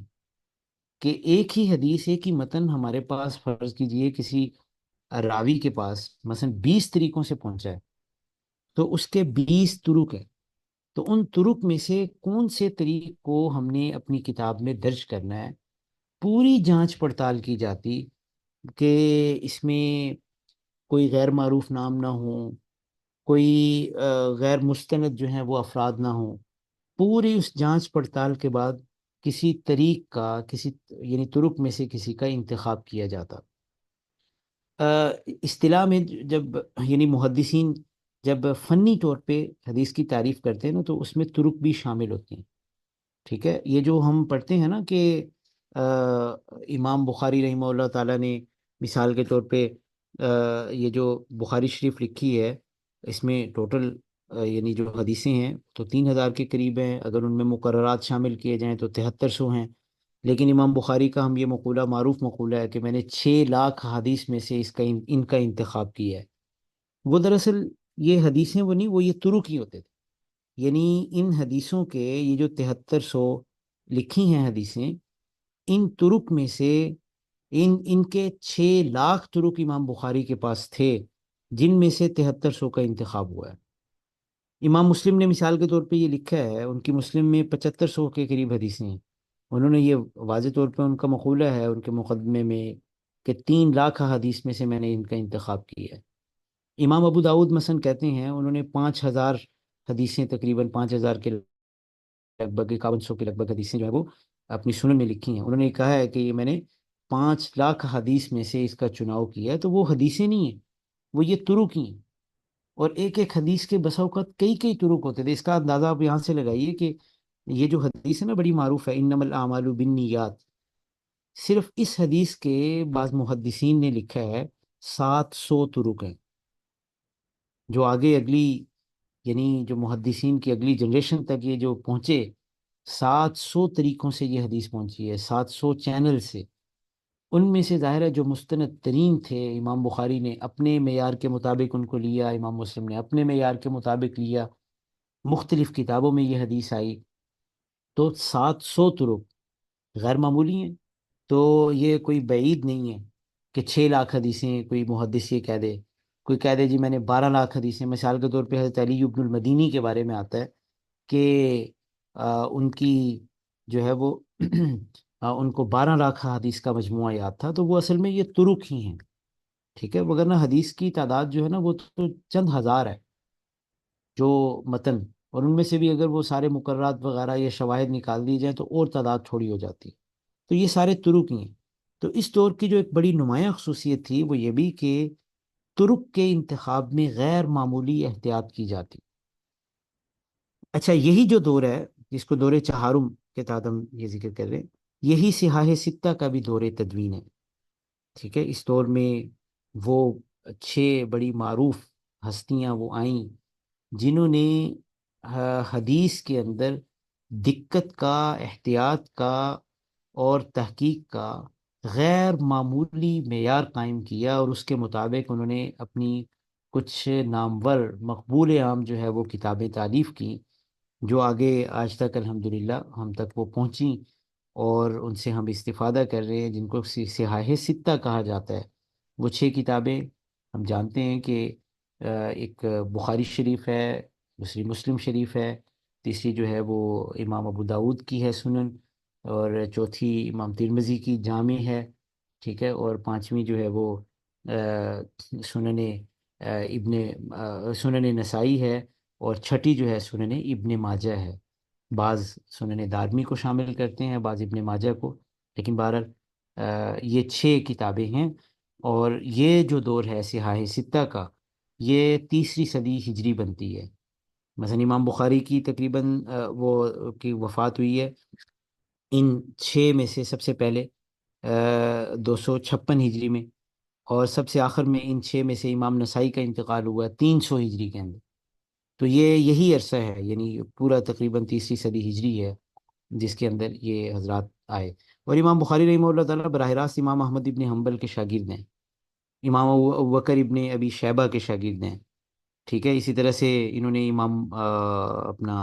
کہ ایک ہی حدیث، ایک ہی متن ہمارے پاس فرض کیجئے کسی راوی کے پاس مثلا 20 طریقوں سے پہنچا ہے، تو اس کے 20 طرق ہیں. تو ان طرق میں سے کون سے طریق کو ہم نے اپنی کتاب میں درج کرنا ہے، پوری جانچ پڑتال کی جاتی کہ اس میں کوئی غیر معروف نام نہ ہو، کوئی غیر مستند جو ہیں وہ افراد نہ ہوں. پوری اس جانچ پڑتال کے بعد کسی طریق کا، کسی یعنی طرق میں سے کسی کا انتخاب کیا جاتا. اصطلاح میں جب یعنی محدثین جب فنی طور پہ حدیث کی تعریف کرتے ہیں نا، تو اس میں طرق بھی شامل ہوتی ہیں. ٹھیک ہے. یہ جو ہم پڑھتے ہیں نا کہ امام بخاری رحمہ اللہ تعالیٰ نے مثال کے طور پہ یہ جو بخاری شریف لکھی ہے، اس میں ٹوٹل یعنی جو حدیثیں ہیں تو 3,000 کے قریب ہیں، اگر ان میں مقررات شامل کیے جائیں تو 7300 ہیں. لیکن امام بخاری کا ہم یہ مقولہ معروف مقولہ ہے کہ میں نے 6 لاکھ حدیث میں سے اس کا ان کا انتخاب کیا ہے. وہ دراصل یہ حدیثیں وہ نہیں، وہ یہ طرق ہی ہوتے تھے. یعنی ان حدیثوں کے یہ جو 7300 لکھی ہیں حدیثیں، ان طرق میں سے ان کے 6 لاکھ طرق امام بخاری کے پاس تھے، جن میں سے 7300 کا انتخاب ہوا ہے. امام مسلم نے مثال کے طور پہ یہ لکھا ہے، ان کی مسلم میں 7500 کے قریب حدیثیں ہیں. انہوں نے یہ واضح طور پہ ان کا مقولہ ہے ان کے مقدمے میں کہ 3 لاکھ حدیث میں سے میں نے ان کا انتخاب کیا ہے. امام ابو داود مثلا کہتے ہیں انہوں نے 5,000 حدیثیں، تقریباً 5,000 کے لگ بھگ 5100 کے لگ بھگ حدیثیں جو ہے وہ اپنی سنن میں لکھی ہیں. انہوں نے کہا ہے کہ یہ میں نے 5 لاکھ حدیث میں سے اس کا چناؤ کیا ہے. تو وہ حدیثیں نہیں ہیں، وہ یہ طرق ہی ہیں. اور ایک ایک حدیث کے بسا اوقات کئی کئی طرق ہوتے تھے. اس کا اندازہ آپ یہاں سے لگائیے کہ یہ جو حدیث ہے نا بڑی معروف ہے، انما الاعمال بالنیات، صرف اس حدیث کے بعض محدثین نے لکھا ہے 700 طرق ہیں. جو آگے اگلی یعنی جو محدثین کی اگلی جنریشن تک یہ جو پہنچے 700 طریقوں سے یہ حدیث پہنچی ہے، 700 چینل سے۔ ان میں سے ظاہر ہے جو مستند ترین تھے، امام بخاری نے اپنے معیار کے مطابق ان کو لیا، امام مسلم نے اپنے معیار کے مطابق لیا، مختلف کتابوں میں یہ حدیث آئی، تو 700 طرق غیر معمولی ہیں۔ تو یہ کوئی بعید نہیں ہے کہ 6 لاکھ حدیثیں کوئی محدث یہ کہہ دے، کوئی کہہ دے جی میں نے 12 لاکھ حدیثیں۔ مثال کے طور پہ حضرت علی ابن المدینی کے بارے میں آتا ہے کہ ان کی جو ہے وہ ان کو 12 لاکھ حدیث کا مجموعہ یاد تھا، تو وہ اصل میں یہ طرق ہی ہیں، ٹھیک ہے، وگرنہ حدیث کی تعداد جو ہے نا وہ تو چند ہزار ہے جو متن، اور ان میں سے بھی اگر وہ سارے مقررات وغیرہ یا شواہد نکال دی جائیں تو اور تعداد تھوڑی ہو جاتی ہے۔ تو یہ سارے ترک ہی ہیں۔ تو اس دور کی جو ایک بڑی نمایاں خصوصیت تھی وہ یہ بھی کہ ترک کے انتخاب میں غیر معمولی احتیاط کی جاتی۔ اچھا، یہی جو دور ہے جس کو دور چہارم کے تحت ہم یہ ذکر کر رہے ہیں، یہی سیاہ ستہ کا بھی دور تدوین ہے، ٹھیک ہے۔ اس دور میں وہ 6 بڑی معروف ہستیاں وہ آئیں جنہوں نے حدیث کے اندر دقت کا، احتیاط کا اور تحقیق کا غیر معمولی معیار قائم کیا، اور اس کے مطابق انہوں نے اپنی کچھ نامور مقبول عام جو ہے وہ کتابیں تالیف کی، جو آگے آج تک الحمدللہ ہم تک وہ پہنچیں اور ان سے ہم استفادہ کر رہے ہیں، جن کو سیاہ ستہ کہا جاتا ہے۔ وہ 6 کتابیں ہم جانتے ہیں کہ ایک بخاری شریف ہے، دوسری مسلم شریف ہے، تیسری جو ہے وہ امام ابو داود کی ہے سنن، اور چوتھی امام ترمذی کی جامع ہے، ٹھیک ہے، اور پانچویں جو ہے وہ سنن سنن نسائی ہے، اور چھٹی جو ہے سنن ابن ماجہ ہے۔ بعض سنن دارمی کو شامل کرتے ہیں، بعض ابن ماجہ کو، لیکن بہرحال یہ 6 کتابیں ہیں۔ اور یہ جو دور ہے سیاہ ستہ کا، یہ تیسری صدی ہجری بنتی ہے۔ مثلا امام بخاری کی تقریباً وہ کی وفات ہوئی ہے ان 6 میں سے سب سے پہلے 256 ہجری میں، اور سب سے آخر میں ان 6 میں سے امام نسائی کا انتقال ہوا 300 ہجری کے اندر۔ تو یہ یہی عرصہ ہے، یعنی پورا تقریباً تیسری صدی ہجری ہے جس کے اندر یہ حضرات آئے۔ اور امام بخاری رحمہ اللہ تعالیٰ براہ راست امام احمد ابن حنبل کے شاگرد ہیں، امام ابوبکر ابن ابی شیبہ کے شاگرد ہیں، ٹھیک ہے۔ اسی طرح سے انہوں نے امام اپنا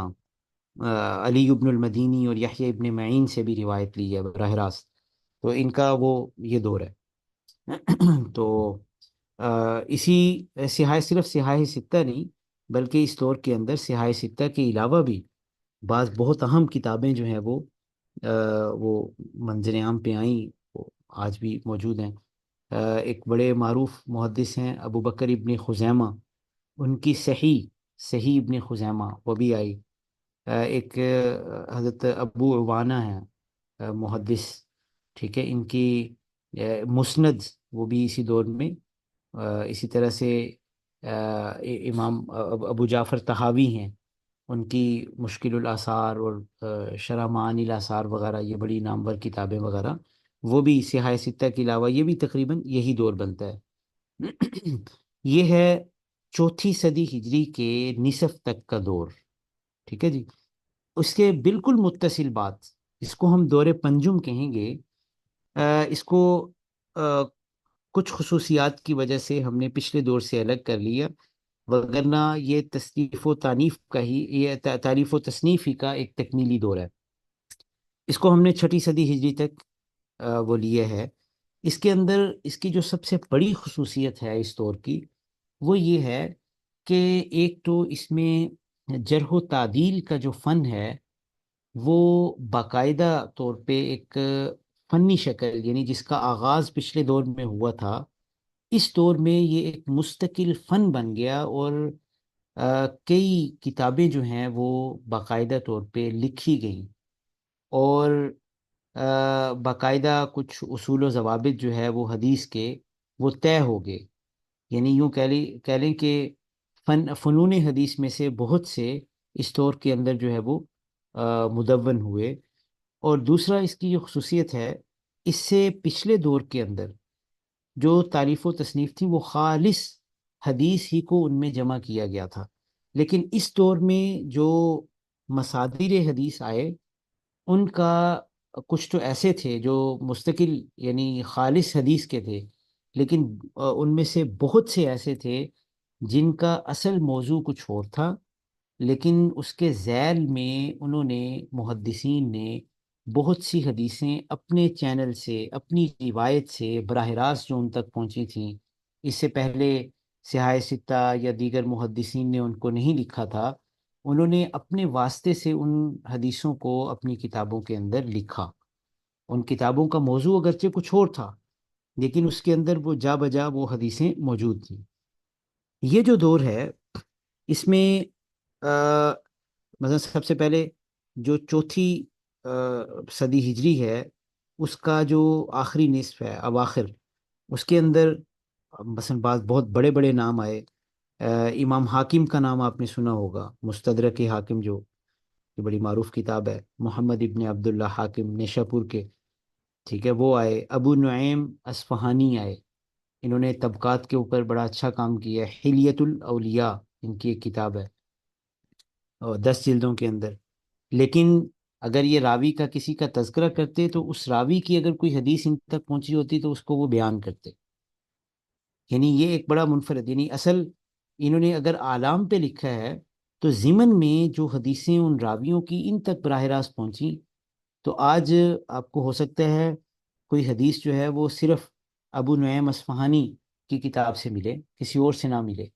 علی ابن المدینی اور یحییٰ ابن معین سے بھی روایت لی ہے براہ راست۔ تو ان کا وہ یہ دور ہے۔ تو اسی صرف سیاہ ستہ نہیں، بلکہ اس دور کے اندر سیاہ ستہ کے علاوہ بھی بعض بہت اہم کتابیں جو ہیں وہ منظر عام پہ آئیں، وہ آج بھی موجود ہیں۔ ایک بڑے معروف محدث ہیں ابو بکر ابن خزیمہ، ان کی صحیح ابن خزیمہ وہ بھی آئی۔ ایک حضرت ابو عوانہ ہیں محدث، ٹھیک ہے، ان کی مسند وہ بھی اسی دور میں۔ اسی طرح سے امام ابو جعفر طحاوی ہیں، ان کی مشکل الاثار اور شرح معانی الاثار وغیرہ، یہ بڑی نامور کتابیں وغیرہ، وہ بھی سیاہ ستہ کے علاوہ یہ بھی تقریباً یہی دور بنتا ہے۔ یہ ہے چوتھی صدی ہجری کے نصف تک کا دور، ٹھیک ہے جی۔ اس کے بالکل متصل بات، اس کو ہم دور پنجم کہیں گے۔ اس کو آ، کچھ خصوصیات کی وجہ سے ہم نے پچھلے دور سے الگ کر لیا، وگرنہ یہ تصنیف و تانیف کا ہی، یہ تعریف و تصنیف ہی کا ایک تکمیلی دور ہے۔ اس کو ہم نے چھٹی صدی ہجری تک وہ لیا ہے۔ اس کے اندر اس کی جو سب سے بڑی خصوصیت ہے اس دور کی، وہ یہ ہے کہ ایک تو اس میں جرح و تعدیل کا جو فن ہے وہ باقاعدہ طور پہ ایک فنی شکل، یعنی جس کا آغاز پچھلے دور میں ہوا تھا، اس دور میں یہ ایک مستقل فن بن گیا، اور کئی کتابیں جو ہیں وہ باقاعدہ طور پہ لکھی گئیں، اور باقاعدہ کچھ اصول و ضوابط جو ہے وہ حدیث کے وہ طے ہو گئے۔ یعنی یوں کہہ لیں کہ فنون حدیث میں سے بہت سے اس دور کے اندر جو ہے وہ مدون ہوئے۔ اور دوسرا اس کی جو خصوصیت ہے، اس سے پچھلے دور کے اندر جو تعریف و تصنیف تھی وہ خالص حدیث ہی کو ان میں جمع کیا گیا تھا، لیکن اس دور میں جو مصادر حدیث آئے ان کا کچھ تو ایسے تھے جو مستقل یعنی خالص حدیث کے تھے، لیکن ان میں سے بہت سے ایسے تھے جن کا اصل موضوع کچھ اور تھا، لیکن اس کے ذیل میں انہوں نے، محدثین نے، بہت سی حدیثیں اپنے چینل سے، اپنی روایت سے براہ راست جو ان تک پہنچی تھیں، اس سے پہلے سیاہ ستہ یا دیگر محدثین نے ان کو نہیں لکھا تھا، انہوں نے اپنے واسطے سے ان حدیثوں کو اپنی کتابوں کے اندر لکھا۔ ان کتابوں کا موضوع اگرچہ کچھ اور تھا، لیکن اس کے اندر وہ جا بجا وہ حدیثیں موجود تھیں۔ یہ جو دور ہے، اس میں مثلا سب سے پہلے جو چوتھی صدی ہجری ہے، اس کا جو آخری نصف ہے، اواخر، اس کے اندر مثلا بعض بہت بڑے بڑے نام آئے۔ امام حاکم کا نام آپ نے سنا ہوگا، مستدرک حاکم جو یہ بڑی معروف کتاب ہے، محمد ابن عبداللہ حاکم نیشاپور کے، ٹھیک ہے، وہ آئے۔ ابو نعیم اصفہانی آئے، انہوں نے طبقات کے اوپر بڑا اچھا کام کیا ہے۔ حلیت الاولیاء ان کی ایک کتاب ہے، اور 10 جلدوں کے اندر۔ لیکن اگر یہ راوی کا کسی کا تذکرہ کرتے تو اس راوی کی اگر کوئی حدیث ان تک پہنچی ہوتی تو اس کو وہ بیان کرتے، یعنی یہ ایک بڑا منفرد، یعنی اصل انہوں نے اگر اعلام پہ لکھا ہے تو ضمن میں جو حدیثیں ان راویوں کی ان تک براہ راست پہنچی، تو آج آپ کو ہو سکتا ہے کوئی حدیث جو ہے وہ صرف ابو نعیم اصفہانی کی کتاب سے ملے، کسی اور سے نہ ملے،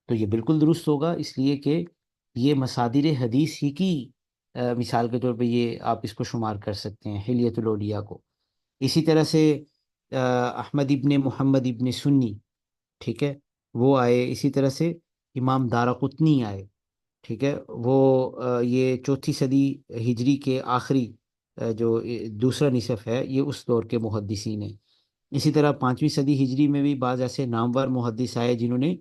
تو یہ بالکل درست ہوگا، اس لیے کہ یہ مصادر حدیث ہی کی مثال کے طور پہ یہ آپ اس کو شمار کر سکتے ہیں، حلیت الاولیاء کو۔ اسی طرح سے احمد ابن محمد ابن سنی، ٹھیک ہے، وہ آئے۔ اسی طرح سے امام دارقطنی آئے، ٹھیک ہے، وہ یہ چوتھی صدی ہجری کے آخری جو دوسرا نصف ہے، یہ اس دور کے محدثین ہیں۔ اسی طرح 5ویں صدی ہجری میں بھی بعض ایسے نامور محدث آئے جنہوں نے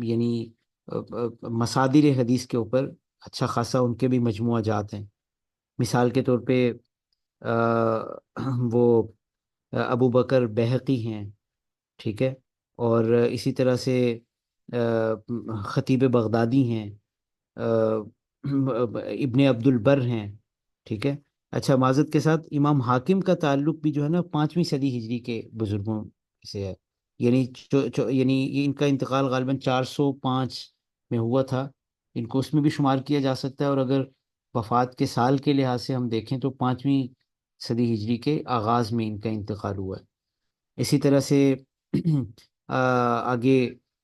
یعنی مصادر حدیث کے اوپر اچھا خاصا، ان کے بھی مجموعہ جات ہیں۔ مثال کے طور پہ وہ ابو بکر بہقی ہیں، ٹھیک ہے، اور اسی طرح سے خطیب بغدادی ہیں، ابن عبد البر ہیں، ٹھیک ہے۔ اچھا، معذرت کے ساتھ امام حاکم کا تعلق بھی جو ہے نا 5ویں صدی ہجری کے بزرگوں سے ہے، یعنی یعنی یہ ان کا انتقال غالباً 405 میں ہوا تھا، ان کو اس میں بھی شمار کیا جا سکتا ہے، اور اگر وفات کے سال کے لحاظ سے ہم دیکھیں تو 5ویں صدی ہجری کے آغاز میں ان کا انتقال ہوا ہے۔ اسی طرح سے آگے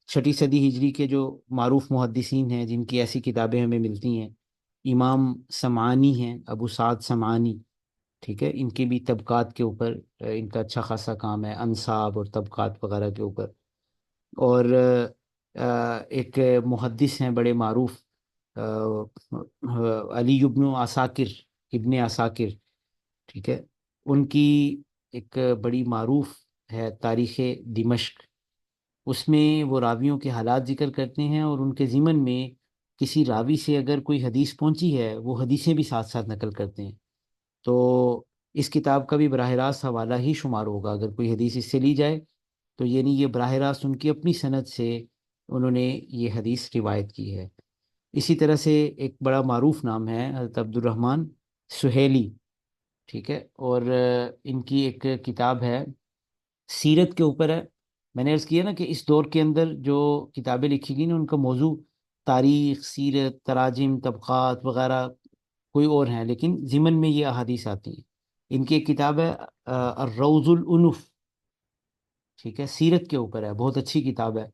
6ٹی صدی ہجری کے جو معروف محدثین ہیں جن کی ایسی کتابیں ہمیں ملتی ہیں، امام سمعانی ہیں، ابو سعد سمعانی، ٹھیک ہے، ان کے بھی طبقات کے اوپر ان کا اچھا خاصا کام ہے، انصاب اور طبقات وغیرہ کے اوپر۔ اور ایک محدث ہیں بڑے معروف، علی ابن عساکر، ابن عساکر، ٹھیک ہے، ان کی ایک بڑی معروف ہے تاریخ دمشق، اس میں وہ راویوں کے حالات ذکر کرتے ہیں، اور ان کے ضمن میں کسی راوی سے اگر کوئی حدیث پہنچی ہے وہ حدیثیں بھی ساتھ ساتھ نقل کرتے ہیں، تو اس کتاب کا بھی براہ راست حوالہ ہی شمار ہوگا اگر کوئی حدیث اس سے لی جائے، تو یعنی یہ براہ راست ان کی اپنی سند سے انہوں نے یہ حدیث روایت کی ہے۔ اسی طرح سے ایک بڑا معروف نام ہے حضرت عبد الرحمن سہیلی، ٹھیک ہے، اور ان کی ایک کتاب ہے سیرت کے اوپر ہے۔ میں نے عرض کیا نا کہ اس دور کے اندر جو کتابیں لکھی گئی نا ان کا موضوع تاریخ، سیرت، تراجم، طبقات وغیرہ کوئی اور ہیں، لیکن ضمن میں یہ احادیث آتی ہیں۔ ان کی ایک کتاب ہے الروض الانف، ٹھیک ہے، سیرت کے اوپر ہے، بہت اچھی کتاب ہے۔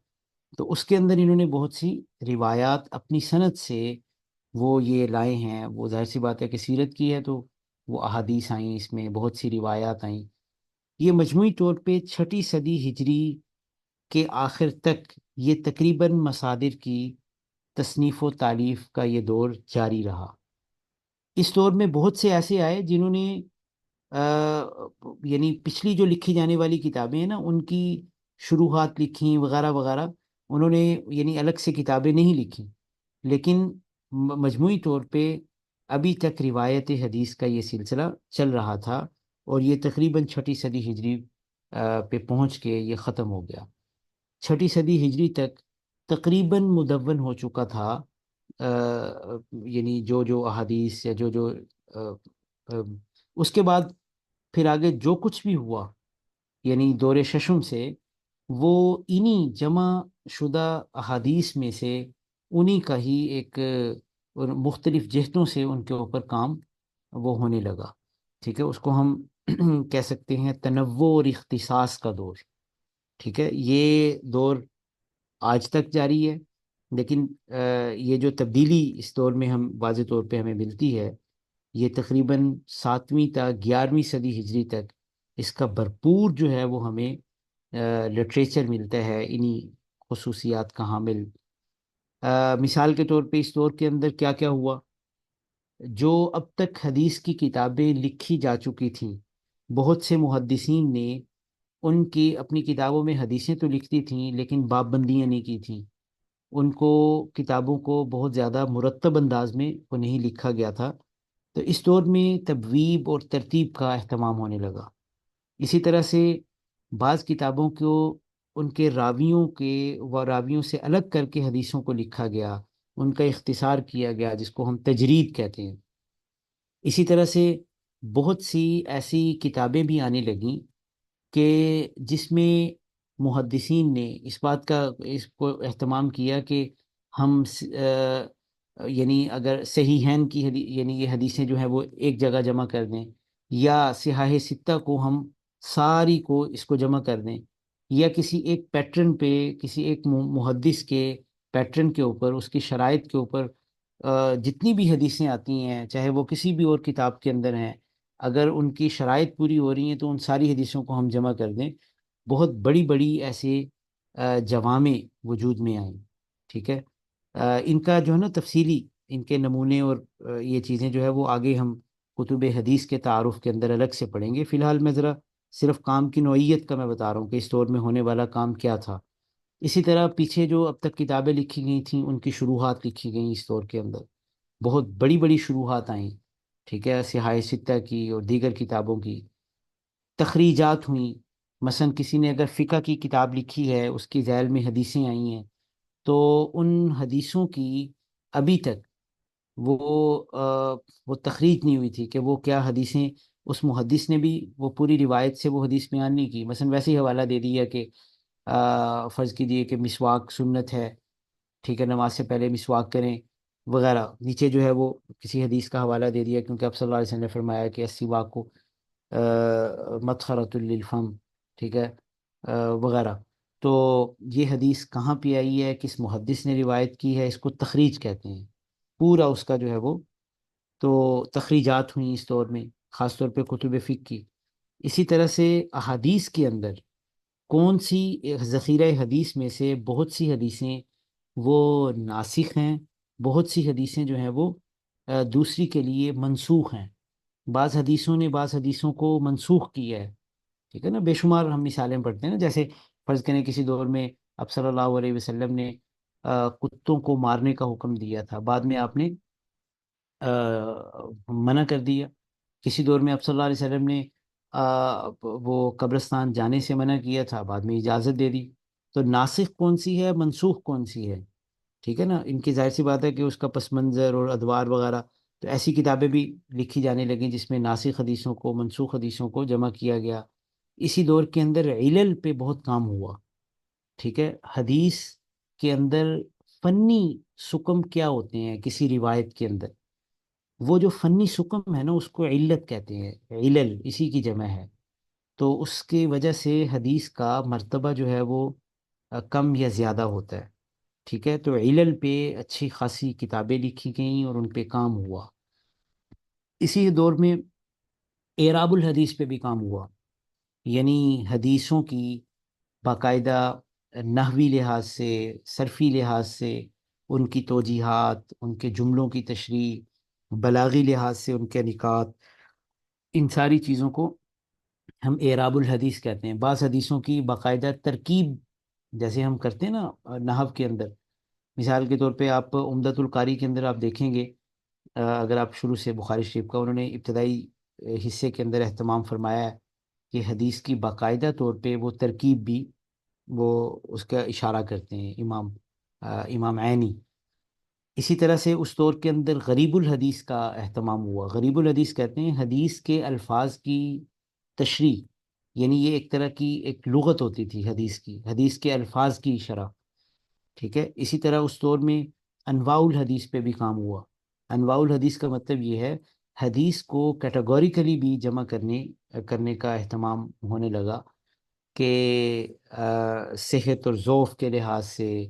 تو اس کے اندر انہوں نے بہت سی روایات اپنی سند سے وہ یہ لائے ہیں، وہ ظاہر سی بات ہے کہ سیرت کی ہے تو وہ احادیث آئیں، اس میں بہت سی روایات آئیں۔ یہ مجموعی طور پہ 6ٹی صدی ہجری کے آخر تک یہ تقریباً مصادر کی تصنیف و تالیف کا یہ دور جاری رہا۔ اس دور میں بہت سے ایسے آئے جنہوں نے آ، یعنی پچھلی جو لکھی جانے والی کتابیں ہیں نا ان کی شروحات لکھیں وغیرہ وغیرہ، انہوں نے یعنی الگ سے کتابیں نہیں لکھی، لیکن مجموعی طور پہ ابھی تک روایت حدیث کا یہ سلسلہ چل رہا تھا، اور یہ تقریباً 6ٹی صدی ہجری پہ پہنچ کے یہ ختم ہو گیا۔ 6ٹی صدی ہجری تک تقریباً مدون ہو چکا تھا یعنی جو جو احادیث یا جو جو آ، آ، اس کے بعد پھر آگے جو کچھ بھی ہوا، یعنی دور ششم سے، وہ انہی جمع شدہ احادیث میں سے انہی کا ہی ایک اور مختلف جہتوں سے ان کے اوپر کام وہ ہونے لگا. ٹھیک ہے، اس کو ہم کہہ سکتے ہیں تنوع اور اختصاص کا دور. ٹھیک ہے، یہ دور آج تک جاری ہے. لیکن یہ جو تبدیلی اس دور میں ہم واضح طور پہ ہمیں ملتی ہے، یہ تقریباً 7ویں تا 11ویں صدی ہجری تک اس کا بھرپور جو ہے وہ ہمیں لٹریچر ملتا ہے انہی خصوصیات کا حامل. مثال کے طور پہ اس دور کے اندر کیا کیا ہوا؟ جو اب تک حدیث کی کتابیں لکھی جا چکی تھیں، بہت سے محدثین نے ان کی اپنی کتابوں میں حدیثیں تو لکھتی تھیں لیکن باب بندیاں نہیں کی تھیں. ان کو کتابوں کو بہت زیادہ مرتب انداز میں وہ نہیں لکھا گیا تھا. تو اس دور میں تبویب اور ترتیب کا اہتمام ہونے لگا. اسی طرح سے بعض کتابوں کو ان کے راویوں کے و راویوں سے الگ کر کے حدیثوں کو لکھا گیا، ان کا اختصار کیا گیا، جس کو ہم تجرید کہتے ہیں. اسی طرح سے بہت سی ایسی کتابیں بھی آنے لگیں کہ جس میں محدثین نے اس بات کا اس کو اہتمام کیا کہ ہم یعنی اگر صحیحین کی یعنی یہ حدیثیں جو ہیں وہ ایک جگہ جمع کر دیں، یا صحاح ستہ کو ہم ساری کو اس کو جمع کر دیں، یا کسی ایک پیٹرن پہ، کسی ایک محدث کے پیٹرن کے اوپر، اس کی شرائط کے اوپر جتنی بھی حدیثیں آتی ہیں، چاہے وہ کسی بھی اور کتاب کے اندر ہیں، اگر ان کی شرائط پوری ہو رہی ہیں تو ان ساری حدیثوں کو ہم جمع کر دیں. بہت بڑی بڑی ایسے جوامع وجود میں آئیں. ٹھیک ہے، ان کا جو ہے نا تفصیلی ان کے نمونے اور یہ چیزیں جو ہے وہ آگے ہم کتب حدیث کے تعارف کے اندر الگ سے پڑھیں گے. فی الحال میں ذرا صرف کام کی نوعیت کا میں بتا رہا ہوں کہ اس دور میں ہونے والا کام کیا تھا. اسی طرح پیچھے جو اب تک کتابیں لکھی گئی تھیں ان کی شروحات لکھی گئیں اس دور کے اندر. بہت بڑی بڑی شروحات آئیں. ٹھیک ہے، صحاح ستہ کی اور دیگر کتابوں کی تخریجات ہوئیں. مثلا کسی نے اگر فقہ کی کتاب لکھی ہے، اس کی ذیل میں حدیثیں آئی ہیں، تو ان حدیثوں کی ابھی تک وہ وہ تخریج نہیں ہوئی تھی کہ وہ کیا حدیثیں اس محدث نے بھی وہ پوری روایت سے وہ حدیث بیان نہیں کی. مثلا ویسے ہی حوالہ دے دیا کہ فرض کیجئے کہ مسواک سنت ہے، ٹھیک ہے، نماز سے پہلے مسواک کریں وغیرہ. نیچے جو ہے وہ کسی حدیث کا حوالہ دے دیا، کیونکہ اب صلی اللہ علیہ وسلم نے فرمایا کہ السواک کو مطہرۃ للفم، ٹھیک ہے، وغیرہ. تو یہ حدیث کہاں پہ آئی ہے، کس محدث نے روایت کی ہے، اس کو تخریج کہتے ہیں. پورا اس کا جو ہے وہ تو تخریجات ہوئیں اس دور میں، خاص طور پہ کتب فقہ کی. اسی طرح سے احادیث کے اندر کون سی ذخیرہ حدیث میں سے بہت سی حدیثیں وہ ناسخ ہیں، بہت سی حدیثیں جو ہیں وہ دوسری کے لیے منسوخ ہیں. بعض حدیثوں نے بعض حدیثوں کو منسوخ کیا ہے. ٹھیک ہے نا، بے شمار ہم مثالیں پڑھتے ہیں نا. جیسے فرض کریں کسی دور میں اب صلی اللہ علیہ وسلم نے کتوں کو مارنے کا حکم دیا تھا، بعد میں آپ نے منع کر دیا. کسی دور میں اب صلی اللہ علیہ وسلم نے وہ قبرستان جانے سے منع کیا تھا، بعد میں اجازت دے دی. تو ناسخ کون سی ہے، منسوخ کون سی ہے؟ ٹھیک ہے نا، ان کی ظاہر سی بات ہے کہ اس کا پس منظر اور ادوار وغیرہ. تو ایسی کتابیں بھی لکھی جانے لگیں جس میں ناسخ حدیثوں کو، منسوخ حدیثوں کو جمع کیا گیا. اسی دور کے اندر علل پہ بہت کام ہوا. ٹھیک ہے، حدیث کے اندر فنی سکم کیا ہوتے ہیں کسی روایت کے اندر، وہ جو فنی سکم ہے نا اس کو علت کہتے ہیں. علل اسی کی جمع ہے. تو اس کی وجہ سے حدیث کا مرتبہ جو ہے وہ کم یا زیادہ ہوتا ہے. ٹھیک ہے، تو علل پہ اچھی خاصی کتابیں لکھی گئیں اور ان پہ کام ہوا. اسی دور میں اعراب الحدیث پہ بھی کام ہوا، یعنی حدیثوں کی باقاعدہ نحوی لحاظ سے، صرفی لحاظ سے ان کی توجیحات، ان کے جملوں کی تشریح، بلاغی لحاظ سے ان کے نکات، ان ساری چیزوں کو ہم اعراب الحدیث کہتے ہیں. بعض حدیثوں کی باقاعدہ ترکیب جیسے ہم کرتے ہیں نا نحو کے اندر. مثال کے طور پہ آپ عمدۃ القاری کے اندر آپ دیکھیں گے، اگر آپ شروع سے بخاری شریف کا، انہوں نے ابتدائی حصے کے اندر اہتمام فرمایا ہے کہ حدیث کی باقاعدہ طور پہ وہ ترکیب بھی وہ اس کا اشارہ کرتے ہیں امام عینی. اسی طرح سے اس دور کے اندر غریب الحدیث کا اہتمام ہوا. غریب الحدیث کہتے ہیں حدیث کے الفاظ کی تشریح، یعنی یہ ایک طرح کی ایک لغت ہوتی تھی حدیث کی، حدیث کے الفاظ کی شرح. ٹھیک ہے. اسی طرح اس دور میں انواع الحدیث پہ بھی کام ہوا. انواع الحدیث کا مطلب یہ ہے حدیث کو کیٹاگوریکلی بھی جمع کرنے کا اہتمام ہونے لگا کہ صحت اور ضعف کے لحاظ سے.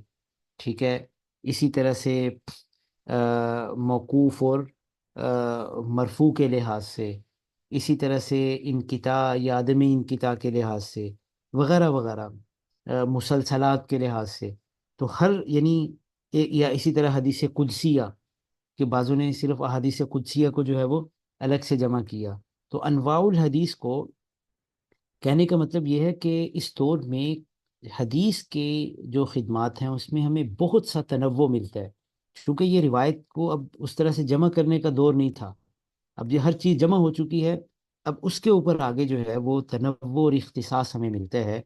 ٹھیک ہے. اسی طرح سے موقوف اور مرفوع کے لحاظ سے، اسی طرح سے انقطاع یا عدم انقطاع کے لحاظ سے، وغیرہ وغیرہ، مسلسلات کے لحاظ سے. تو ہر یعنی یا اسی طرح حدیث قدسیہ کہ بعضوں نے صرف احادیث قدسیہ کو جو ہے وہ الگ سے جمع کیا. تو انواع الحدیث کو کہنے کا مطلب یہ ہے کہ اس دور میں حدیث کے جو خدمات ہیں اس میں ہمیں بہت سا تنوع ملتا ہے، کیونکہ یہ روایت کو اب اس طرح سے جمع کرنے کا دور نہیں تھا. اب یہ ہر چیز جمع ہو چکی ہے، اب اس کے اوپر آگے جو ہے وہ تنوع اور اختصاص ہمیں ملتا ہے.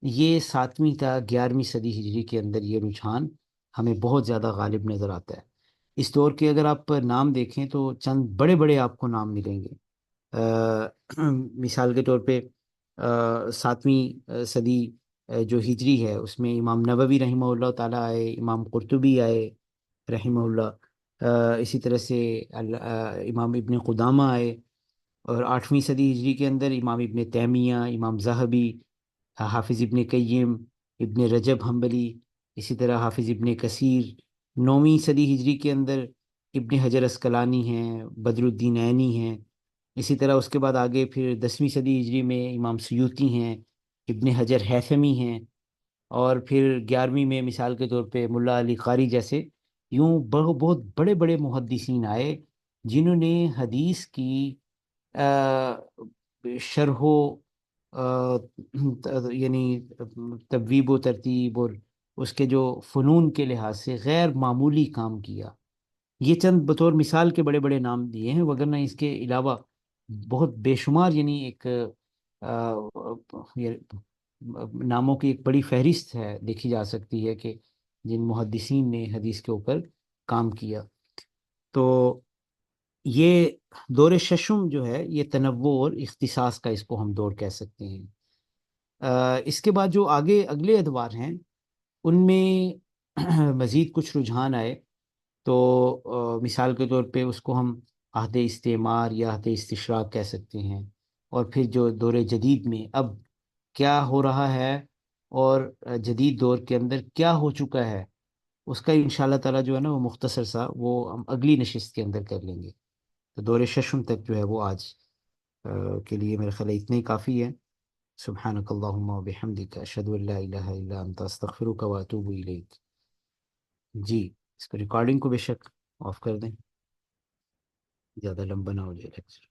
یہ 7ویں تا 11ویں صدی ہجری کے اندر یہ رجحان ہمیں بہت زیادہ غالب نظر آتا ہے. اس دور کے اگر آپ نام دیکھیں تو چند بڑے بڑے آپ کو نام ملیں گے. مثال کے طور پہ 7ویں صدی جو ہجری ہے اس میں امام نووی رحمہ اللہ تعالیٰ آئے، امام قرطبی آئے رحمہ اللہ. اسی طرح سے امام ابن قدامہ آئے. اور 8ویں صدی ہجری کے اندر امام ابن تیمیہ، امام ذہبی، حافظ ابن قیم، ابن رجب حنبلی، اسی طرح حافظ ابن کثیر. 9ویں صدی ہجری کے اندر ابن حجر اسقلانی ہیں، بدر الدین عینی ہیں. اسی طرح اس کے بعد آگے پھر 10ویں صدی ہجری میں امام سیوطی ہیں، ابن حجر ہیثمی ہیں. اور پھر 11ویں میں مثال کے طور پہ ملا علی قاری جیسے یوں بہت بڑے بڑے محدثین آئے جنہوں نے حدیث کی شرح و یعنی تبویب و ترتیب اور اس کے جو فنون کے لحاظ سے غیر معمولی کام کیا. یہ چند بطور مثال کے بڑے بڑے نام دیے ہیں، وگرنہ اس کے علاوہ بہت بے شمار یعنی ایک یہ ناموں کی ایک بڑی فہرست ہے دیکھی جا سکتی ہے کہ جن محدثین نے حدیث کے اوپر کام کیا. تو یہ دور ششم جو ہے یہ تنوع اور اختصاص کا اس کو ہم دور کہہ سکتے ہیں. اس کے بعد جو آگے اگلے ادوار ہیں ان میں مزید کچھ رجحان آئے. تو مثال کے طور پہ اس کو ہم عہد استعمار یا عہد استشراق کہہ سکتے ہیں. اور پھر جو دور جدید میں اب کیا ہو رہا ہے اور جدید دور کے اندر کیا ہو چکا ہے اس کا انشاءاللہ تعالیٰ جو ہے نا وہ مختصر سا وہ ہم اگلی نشست کے اندر کر لیں گے. تو دور ششم تک جو ہے وہ آج کے لیے میرے خیال ہے اتنا ہی کافی ہے. سبحانک اللہم و بحمدک اشہد ان لا الہ الا انت استغفرک و اتوب الیک. جی اس کو ریکارڈنگ کو بے شک آف کر دیں، زیادہ لمبا نہ ہو جائے لیکچر.